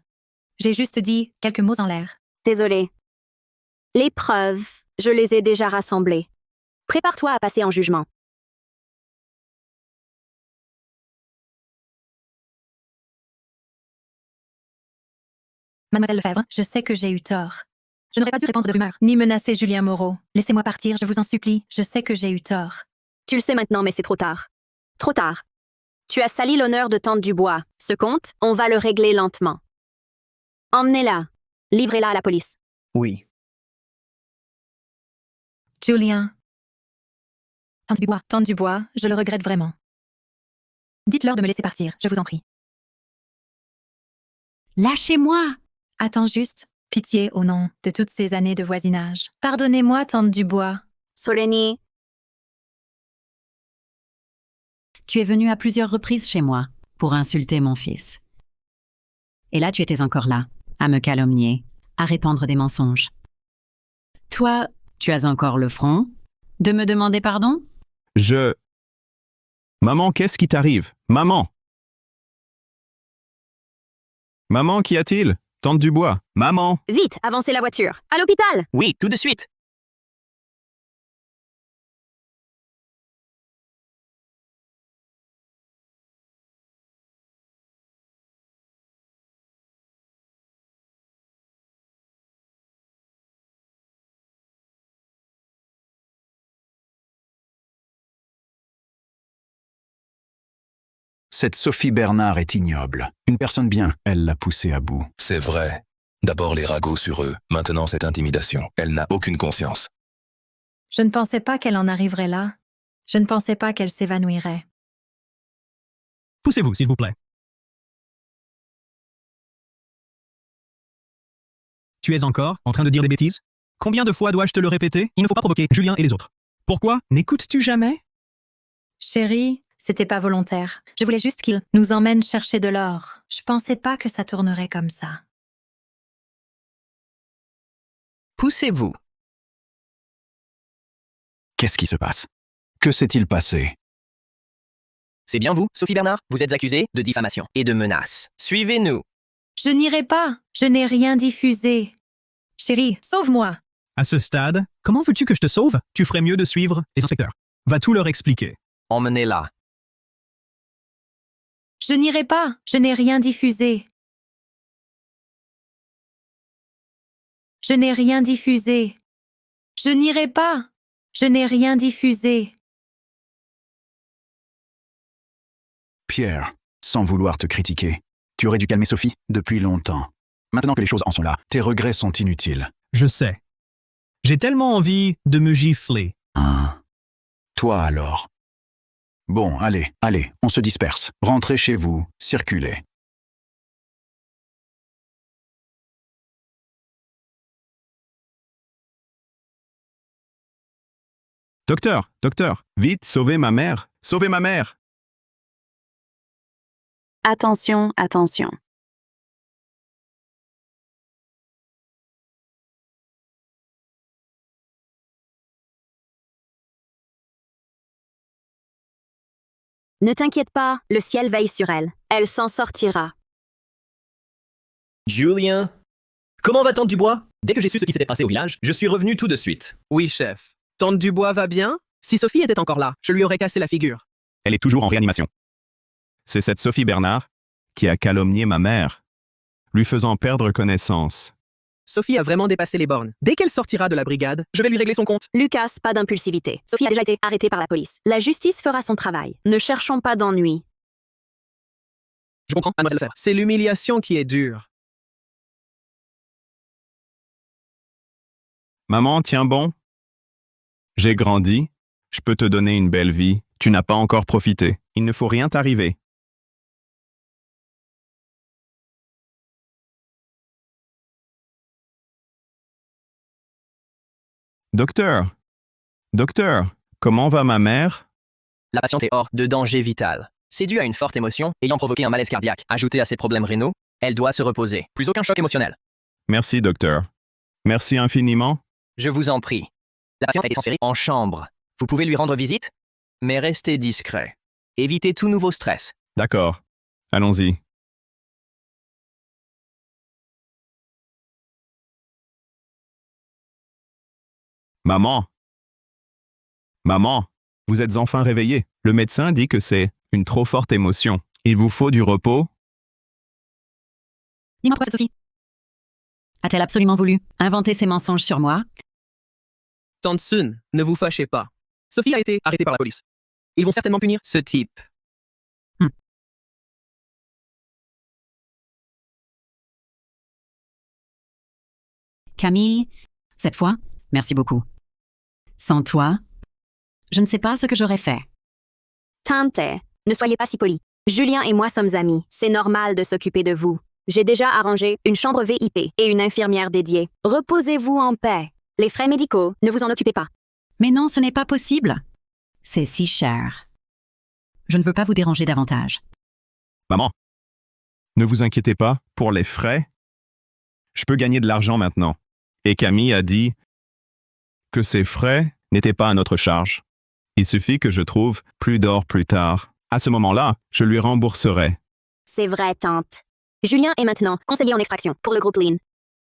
J'ai juste dit quelques mots en l'air. Désolé. Les preuves, je les ai déjà rassemblées. Prépare-toi à passer en jugement. Mademoiselle Lefebvre, je sais que j'ai eu tort. Je n'aurais pas dû répandre de rumeurs, ni menacer Julien Moreau. Laissez-moi partir, je vous en supplie. Je sais que j'ai eu tort. Tu le sais maintenant, mais c'est trop tard. Trop tard. Tu as sali l'honneur de Tante Dubois. Ce compte, on va le régler lentement. Emmenez-la. Livrez-la à la police. Oui. Julien. Tante Dubois, je le regrette vraiment. Dites-leur de me laisser partir, je vous en prie. Lâchez-moi! Attends juste. Pitié au nom de toutes ces années de voisinage. Pardonnez-moi, Tante Dubois. Soleni. Tu es venu à plusieurs reprises chez moi pour insulter mon fils. Et là, tu étais encore là, à me calomnier, à répandre des mensonges. Toi, tu as encore le front de me demander pardon? Maman, qu'est-ce qui t'arrive? Maman! Maman, qu'y a-t-il? Tante Dubois, maman! Vite, avancez la voiture. À l'hôpital! Oui, tout de suite. Cette Sophie Bernard est ignoble. Une personne bien, elle l'a poussée à bout. C'est vrai. D'abord les ragots sur eux, maintenant cette intimidation. Elle n'a aucune conscience. Je ne pensais pas qu'elle en arriverait là. Je ne pensais pas qu'elle s'évanouirait. Poussez-vous, s'il vous plaît. Tu es encore en train de dire des bêtises? Combien de fois dois-je te le répéter? Il ne faut pas provoquer Julien et les autres. Pourquoi? N'écoutes-tu jamais? Chérie, c'était pas volontaire. Je voulais juste qu'il nous emmène chercher de l'or. Je pensais pas que ça tournerait comme ça. Poussez-vous. Qu'est-ce qui se passe? Que s'est-il passé? C'est bien vous, Sophie Bernard? Vous êtes accusée de diffamation et de menaces. Suivez-nous. Je n'irai pas. Je n'ai rien diffusé. Chérie, sauve-moi. À ce stade, comment veux-tu que je te sauve? Tu ferais mieux de suivre les inspecteurs. Va tout leur expliquer. Emmenez-la. Je n'irai pas. Je n'ai rien diffusé. Je n'ai rien diffusé. Je n'irai pas. Je n'ai rien diffusé. Pierre, sans vouloir te critiquer, tu aurais dû calmer Sophie depuis longtemps. Maintenant que les choses en sont là, tes regrets sont inutiles. Je sais. J'ai tellement envie de me gifler. Hein? Toi alors? Bon, allez, on se disperse. Rentrez chez vous, circulez. Docteur, vite, sauvez ma mère! Sauvez ma mère! Attention, attention. Ne t'inquiète pas, le ciel veille sur elle. Elle s'en sortira. Julien? Comment va Tante Dubois? Dès que j'ai su ce qui s'était passé au village, je suis revenu tout de suite. Oui, chef. Tante Dubois va bien? Si Sophie était encore là, je lui aurais cassé la figure. Elle est toujours en réanimation. C'est cette Sophie Bernard qui a calomnié ma mère, lui faisant perdre connaissance. Sophie a vraiment dépassé les bornes. Dès qu'elle sortira de la brigade, je vais lui régler son compte. Lucas, pas d'impulsivité. Sophie a déjà été arrêtée par la police. La justice fera son travail. Ne cherchons pas d'ennui. Je comprends, mademoiselle Lefebvre. C'est l'humiliation qui est dure. Maman, tiens bon. J'ai grandi. Je peux te donner une belle vie. Tu n'as pas encore profité. Il ne faut rien t'arriver. Docteur, docteur, comment va ma mère? La patiente est hors de danger vital. C'est dû à une forte émotion ayant provoqué un malaise cardiaque. Ajouté à ses problèmes rénaux, elle doit se reposer. Plus aucun choc émotionnel. Merci, docteur. Merci infiniment. Je vous en prie. La patiente a été transférée en chambre. Vous pouvez lui rendre visite, mais restez discret. Évitez tout nouveau stress. D'accord. Allons-y. Maman. Maman, vous êtes enfin réveillée. Le médecin dit que c'est une trop forte émotion. Il vous faut du repos. Dis-moi pourquoi cette Sophie a-t-elle absolument voulu inventer ces mensonges sur moi? Tante Sun, ne vous fâchez pas. Sophie a été arrêtée par la police. Ils vont certainement punir ce type. Camille, cette fois, merci beaucoup. Sans toi, je ne sais pas ce que j'aurais fait. Tante, ne soyez pas si poli. Julien et moi sommes amis. C'est normal de s'occuper de vous. J'ai déjà arrangé une chambre VIP et une infirmière dédiée. Reposez-vous en paix. Les frais médicaux, ne vous en occupez pas. Mais non, ce n'est pas possible. C'est si cher. Je ne veux pas vous déranger davantage. Maman, ne vous inquiétez pas pour les frais. Je peux gagner de l'argent maintenant. Et Camille a dit que ces frais n'étaient pas à notre charge. Il suffit que je trouve plus d'or plus tard. À ce moment-là, je lui rembourserai. C'est vrai, tante. Julien est maintenant conseiller en extraction pour le groupe Lean.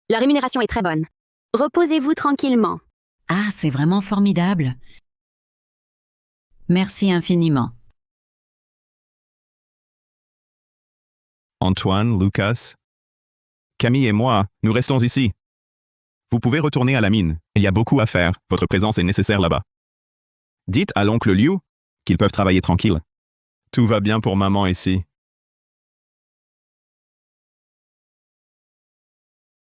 La rémunération est très bonne. Reposez-vous tranquillement. Ah, c'est vraiment formidable. Merci infiniment. Antoine, Lucas, Camille et moi, nous restons ici. Vous pouvez retourner à la mine. Il y a beaucoup à faire. Votre présence est nécessaire là-bas. Dites à l'oncle Liu qu'ils peuvent travailler tranquille. Tout va bien pour maman ici.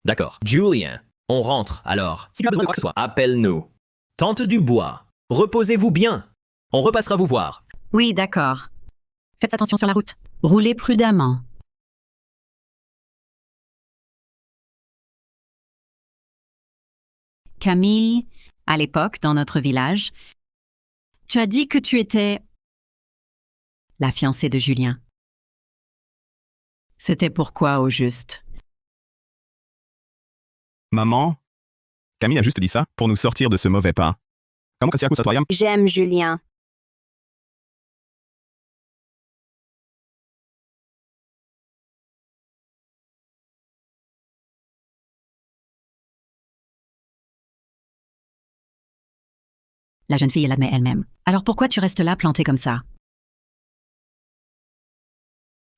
D'accord. Julien, on rentre alors. Si tu as besoin de quoi que ce soit, appelle-nous. Tante Dubois, reposez-vous bien. On repassera vous voir. Oui, d'accord. Faites attention sur la route. Roulez prudemment. Camille, à l'époque, dans notre village, tu as dit que tu étais la fiancée de Julien. C'était pourquoi au juste? Maman, Camille a juste dit ça pour nous sortir de ce mauvais pas. Comment que c'est à cause de toi? J'aime Julien. La jeune fille l'admet elle-même. Alors pourquoi tu restes là planté comme ça?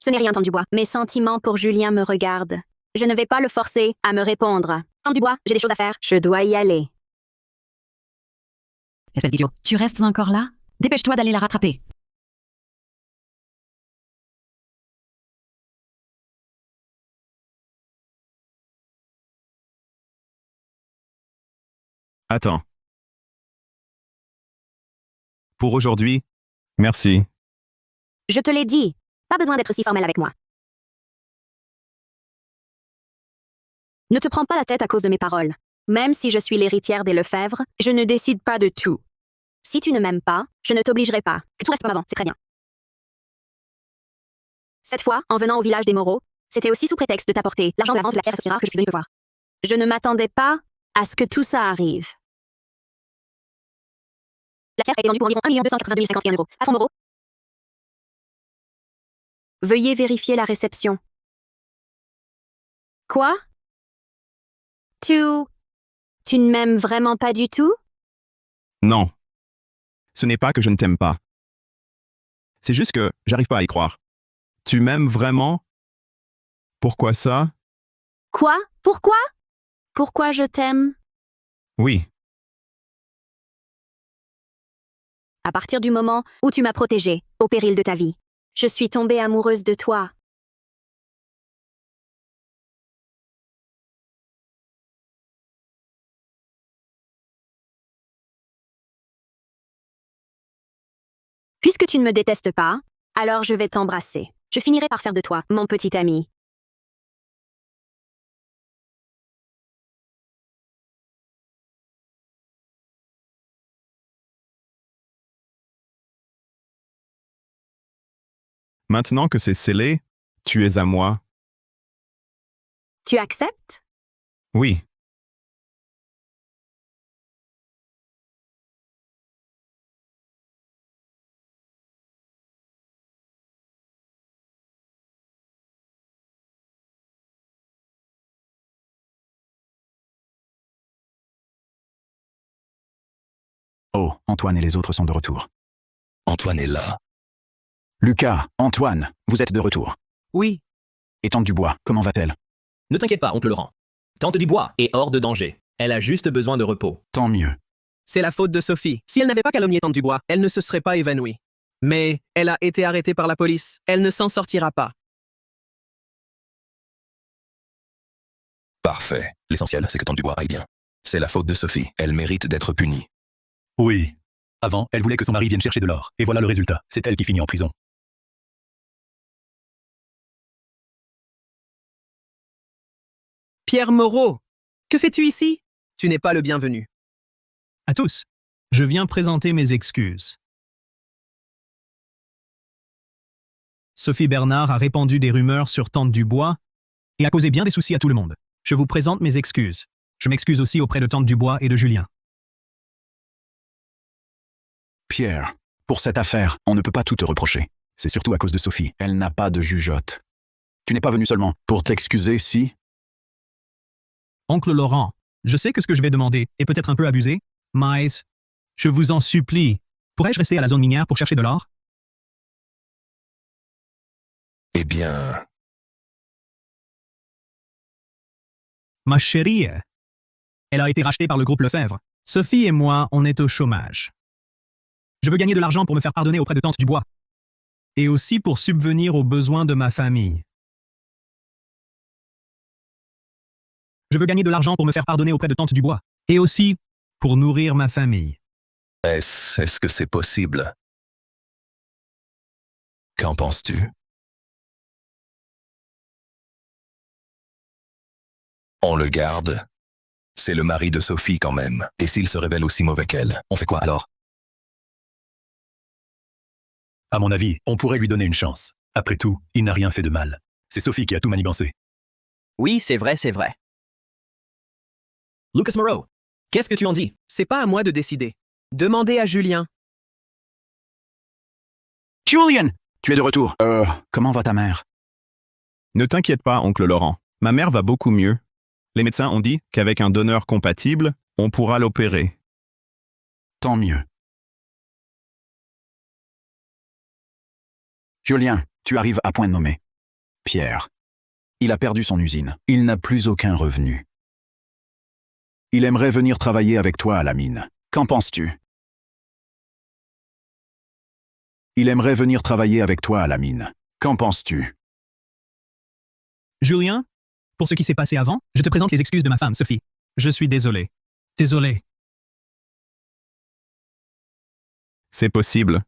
Ce n'est rien, Tante Dubois. Mes sentiments pour Julien me regardent. Je ne vais pas le forcer à me répondre. Tante Dubois, j'ai des choses à faire. Je dois y aller. Espèce d'idiot. Tu restes encore là? Dépêche-toi d'aller la rattraper. Attends. Pour aujourd'hui, merci. Je te l'ai dit. Pas besoin d'être si formel avec moi. Ne te prends pas la tête à cause de mes paroles. Même si je suis l'héritière des Lefebvre, je ne décide pas de tout. Si tu ne m'aimes pas, je ne t'obligerai pas. Que tout reste comme avant, c'est très bien. Cette fois, en venant au village des Moreaux, c'était aussi sous prétexte de t'apporter l'argent de la vente de la pierre si rare que je suis venue te voir. Je ne m'attendais pas à ce que tout ça arrive. La pierre a été vendue pour environ 1 282 051 €. À ton euro. Veuillez vérifier la réception. Quoi? Tu ne m'aimes vraiment pas du tout? Non. Ce n'est pas que je ne t'aime pas. C'est juste que j'arrive pas à y croire. Tu m'aimes vraiment? Pourquoi ça? Quoi? Pourquoi? Pourquoi je t'aime? Oui. À partir du moment où tu m'as protégée, au péril de ta vie, je suis tombée amoureuse de toi. Puisque tu ne me détestes pas, alors je vais t'embrasser. Je finirai par faire de toi mon petit ami. Maintenant que c'est scellé, tu es à moi. Tu acceptes? Oui. Oh, Antoine et les autres sont de retour. Antoine est là. Lucas, Antoine, vous êtes de retour. Oui. Et Tante Dubois, comment va-t-elle? Ne t'inquiète pas, oncle Laurent. Tante Dubois est hors de danger. Elle a juste besoin de repos. Tant mieux. C'est la faute de Sophie. Si elle n'avait pas calomnié Tante Dubois, elle ne se serait pas évanouie. Mais elle a été arrêtée par la police. Elle ne s'en sortira pas. Parfait. L'essentiel, c'est que Tante Dubois aille bien. C'est la faute de Sophie. Elle mérite d'être punie. Oui. Avant, elle voulait que son mari vienne chercher de l'or. Et voilà le résultat. C'est elle qui finit en prison. Pierre Moreau, que fais-tu ici? Tu n'es pas le bienvenu. À tous, je viens présenter mes excuses. Sophie Bernard a répandu des rumeurs sur Tante Dubois et a causé bien des soucis à tout le monde. Je vous présente mes excuses. Je m'excuse aussi auprès de Tante Dubois et de Julien. Pierre, pour cette affaire, on ne peut pas tout te reprocher. C'est surtout à cause de Sophie. Elle n'a pas de jugeote. Tu n'es pas venu seulement pour t'excuser si... Oncle Laurent, je sais que ce que je vais demander est peut-être un peu abusé, mais je vous en supplie, pourrais-je rester à la zone minière pour chercher de l'or? Eh bien, Ma chérie, elle a été rachetée par le groupe Lefebvre. Sophie et moi, on est au chômage. Je veux gagner de l'argent pour me faire pardonner auprès de Tante Dubois. Et aussi pour subvenir aux besoins de ma famille. Je veux gagner de l'argent pour me faire pardonner auprès de Tante Dubois. Et aussi pour nourrir ma famille. est-ce que c'est possible? Qu'en penses-tu? On le garde? C'est le mari de Sophie quand même. Et s'il se révèle aussi mauvais qu'elle, on fait quoi alors? À mon avis, on pourrait lui donner une chance. Après tout, il n'a rien fait de mal. C'est Sophie qui a tout manigancé. Oui, c'est vrai, c'est vrai. Lucas Moreau, qu'est-ce que tu en dis? C'est pas à moi de décider. Demandez à Julien. Julien, tu es de retour. Comment va ta mère? Ne t'inquiète pas, oncle Laurent. Ma mère va beaucoup mieux. Les médecins ont dit qu'avec un donneur compatible, on pourra l'opérer. Tant mieux. Julien, tu arrives à point nommé. Pierre, il a perdu son usine. Il n'a plus aucun revenu. Il aimerait venir travailler avec toi à la mine. Qu'en penses-tu? Il aimerait venir travailler avec toi à la mine. Qu'en penses-tu? Julien, pour ce qui s'est passé avant, je te présente les excuses de ma femme, Sophie. Je suis désolé. Désolé. C'est possible.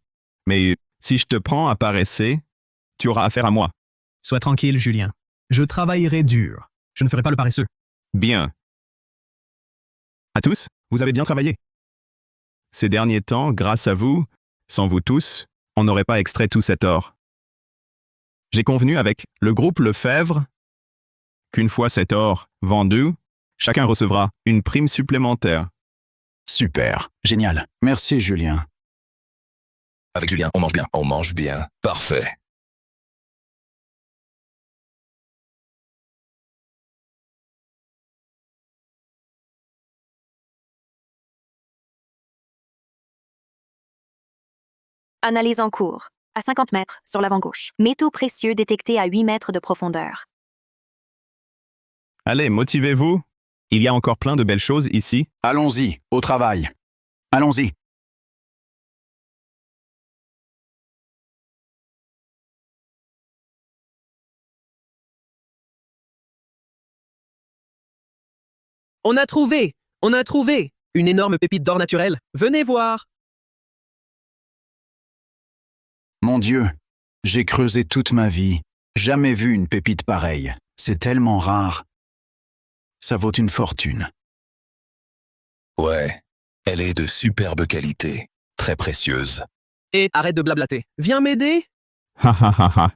Mais si je te prends à paresser, tu auras affaire à moi. Sois tranquille, Julien. Je travaillerai dur. Je ne ferai pas le paresseux. Bien. À tous, vous avez bien travaillé. Ces derniers temps, grâce à vous, sans vous tous, on n'aurait pas extrait tout cet or. J'ai convenu avec le groupe Lefebvre qu'une fois cet or vendu, chacun recevra une prime supplémentaire. Super, génial. Merci Julien. Avec Julien, on mange bien. On mange bien. Parfait. Analyse en cours. À 50 mètres, sur l'avant gauche. Métaux précieux détectés à 8 mètres de profondeur. Allez, motivez-vous. Il y a encore plein de belles choses ici. Allons-y, au travail. Allons-y. On a trouvé! On a trouvé! Une énorme pépite d'or naturel. Venez voir! Mon Dieu, j'ai creusé toute ma vie. Jamais vu une pépite pareille. C'est tellement rare. Ça vaut une fortune. Ouais, elle est de superbe qualité. Très précieuse. Et arrête de blablater. Viens m'aider! Ha ha ha ha.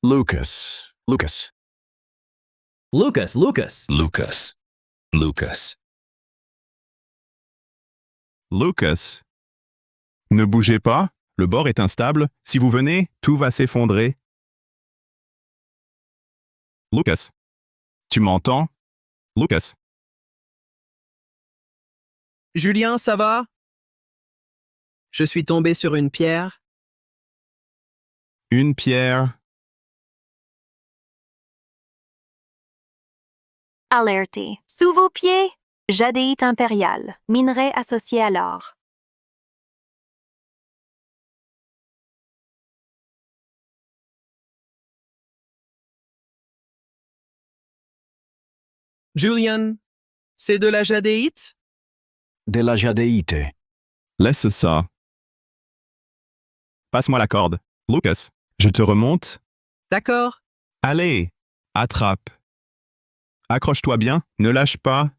Lucas. Lucas. Lucas, Lucas. Lucas. Lucas. Lucas. Ne bougez pas, le bord est instable. Si vous venez, tout va s'effondrer. Lucas. Tu m'entends? Lucas. Julien, ça va? Je suis tombé sur une pierre. Une pierre. Alerté. Sous vos pieds, jadéite impériale, minerai associé à l'or. Julian, c'est de la jadéite? De la jadéite. Laisse ça. Passe-moi la corde. Lucas, je te remonte. D'accord. Allez, attrape. Accroche-toi bien, ne lâche pas.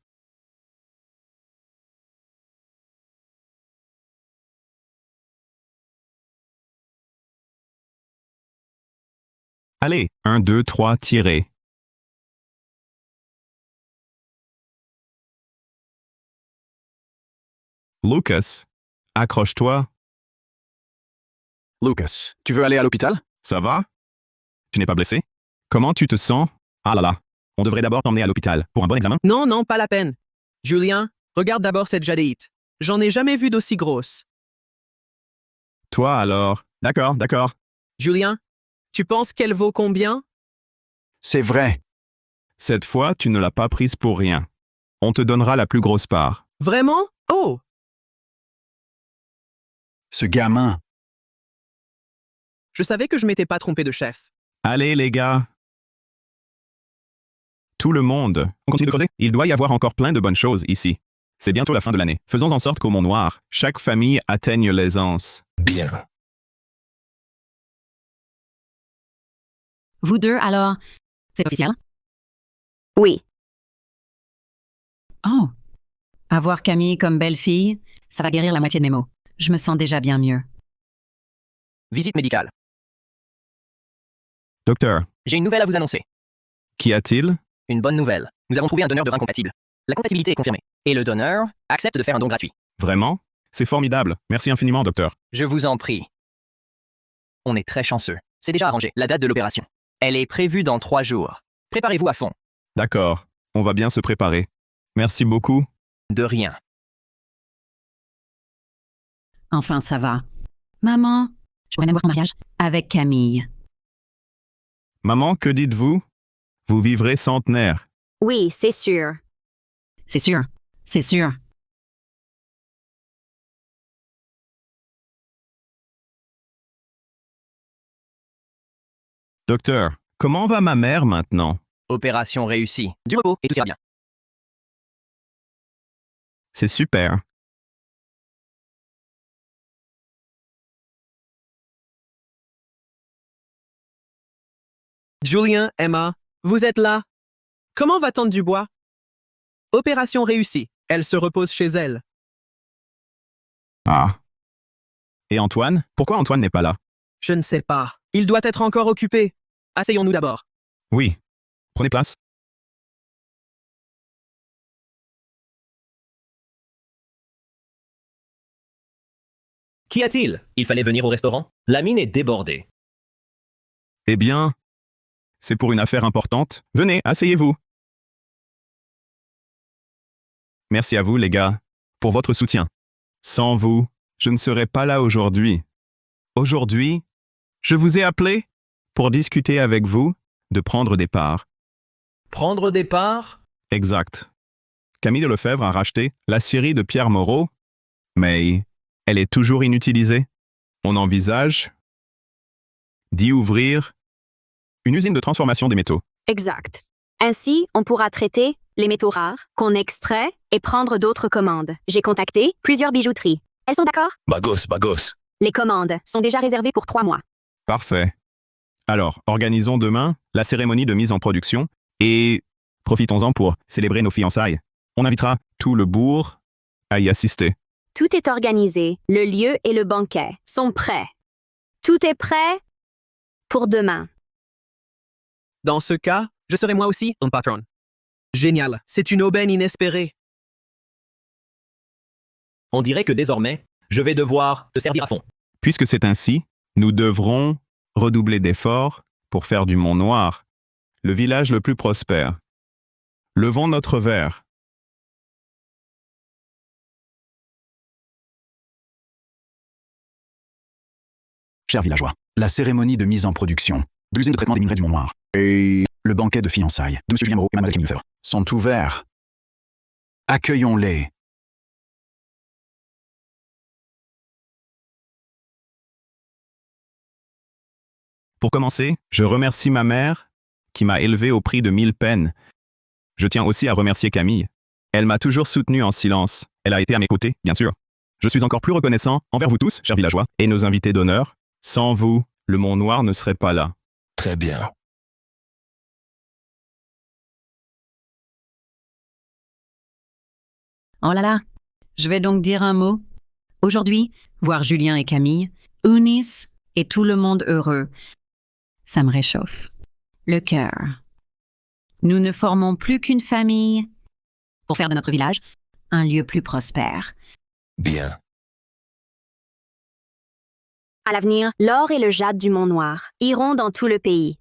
Allez, 1, 2, 3, tirez. Lucas, accroche-toi. Lucas, tu veux aller à l'hôpital? Ça va? Tu n'es pas blessé? Comment tu te sens? Ah là là, on devrait d'abord t'emmener à l'hôpital pour un bon examen. Non, non, pas la peine. Julien, regarde d'abord cette jadéite. J'en ai jamais vu d'aussi grosse. Toi alors? D'accord, d'accord. Julien, tu penses qu'elle vaut combien? C'est vrai. Cette fois, tu ne l'as pas prise pour rien. On te donnera la plus grosse part. Vraiment? Oh! Ce gamin. Je savais que je m'étais pas trompé de chef. Allez les gars. Tout le monde. On continue de creuser. Il doit y avoir encore plein de bonnes choses ici. C'est bientôt la fin de l'année. Faisons en sorte qu'au Mont Noir, chaque famille atteigne l'aisance. Bien. Vous deux, alors, c'est officiel? Oui. Oh! Avoir Camille comme belle-fille, ça va guérir la moitié de mes maux. Je me sens déjà bien mieux. Visite médicale. Docteur, J'ai une nouvelle à vous annoncer. qu'y a-t-il? Une bonne nouvelle. Nous avons trouvé un donneur de rein compatible. La compatibilité est confirmée. Et le donneur accepte de faire un don gratuit. Vraiment? C'est formidable. Merci infiniment, docteur. Je vous en prie. On est très chanceux. C'est déjà arrangé, la date de l'opération. Elle est prévue dans 3 jours. Préparez-vous à fond. D'accord. On va bien se préparer. Merci beaucoup. De rien. Enfin, ça va. Maman, je pourrais même voir ton mariage avec Camille. Maman, que dites-vous? Vous vivrez centenaire. Oui, c'est sûr. C'est sûr. C'est sûr. Docteur, comment va ma mère maintenant? Opération réussie. Du repos et tout ira bien. C'est super. Julien, Emma, vous êtes là? Comment va tante Dubois? Opération réussie. Elle se repose chez elle. Ah. Et Antoine? Pourquoi Antoine n'est pas là? Je ne sais pas. Il doit être encore occupé. Asseyons-nous d'abord. Oui. Prenez place. Qu'y a-t-il? Il fallait venir au restaurant? La mine est débordée. Eh bien, c'est pour une affaire importante. Venez, asseyez-vous. Merci à vous, les gars, pour votre soutien. Sans vous, je ne serais pas là aujourd'hui. Aujourd'hui, je vous ai appelé pour discuter avec vous de prendre des parts. Prendre des parts? Exact. Camille Lefebvre a racheté la scierie de Pierre Moreau, mais elle est toujours inutilisée. On envisage d'y ouvrir une usine de transformation des métaux. Exact. Ainsi, on pourra traiter les métaux rares qu'on extrait et prendre d'autres commandes. J'ai contacté plusieurs bijouteries. Elles sont d'accord? Bagos, bagos. Les commandes sont déjà réservées pour 3 mois. Parfait. Alors, organisons demain la cérémonie de mise en production et profitons-en pour célébrer nos fiançailles. On invitera tout le bourg à y assister. Tout est organisé, le lieu et le banquet sont prêts. Tout est prêt pour demain. Dans ce cas, je serai moi aussi un patron. Génial, c'est une aubaine inespérée. On dirait que désormais, je vais devoir te servir à fond. Puisque c'est ainsi, nous devrons redoubler d'efforts pour faire du Mont Noir le village le plus prospère. Levons notre verre. Chers villageois, la cérémonie de mise en production de l'usine de traitement des minerais du Mont Noir et le banquet de fiançailles de M. Julien Moreau et Mme Kilfer sont ouverts. Accueillons-les. Pour commencer, je remercie ma mère qui m'a élevé au prix de 1000 peines. Je tiens aussi à remercier Camille. Elle m'a toujours soutenu en silence. Elle a été à mes côtés, bien sûr. Je suis encore plus reconnaissant envers vous tous, chers villageois, et nos invités d'honneur. Sans vous, le Mont Noir ne serait pas là. Très bien. Oh là là, je vais donc dire un mot. Aujourd'hui, voir Julien et Camille, Eunice et tout le monde heureux, ça me réchauffe le cœur. Nous ne formons plus qu'une famille pour faire de notre village un lieu plus prospère. Bien. À l'avenir, l'or et le jade du Mont Noir iront dans tout le pays.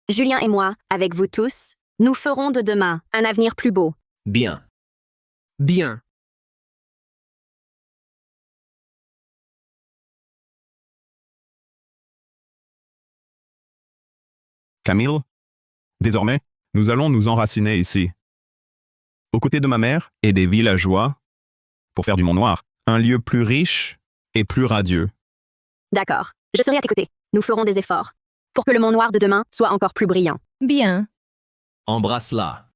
Julien et moi, avec vous tous, nous ferons de demain un avenir plus beau. Bien. Bien. Camille, désormais, nous allons nous enraciner ici, aux côtés de ma mère et des villageois, pour faire du Mont Noir un lieu plus riche et plus radieux. D'accord, je serai à tes côtés. Nous ferons des efforts pour que le Mont Noir de demain soit encore plus brillant. Bien. Embrasse-la.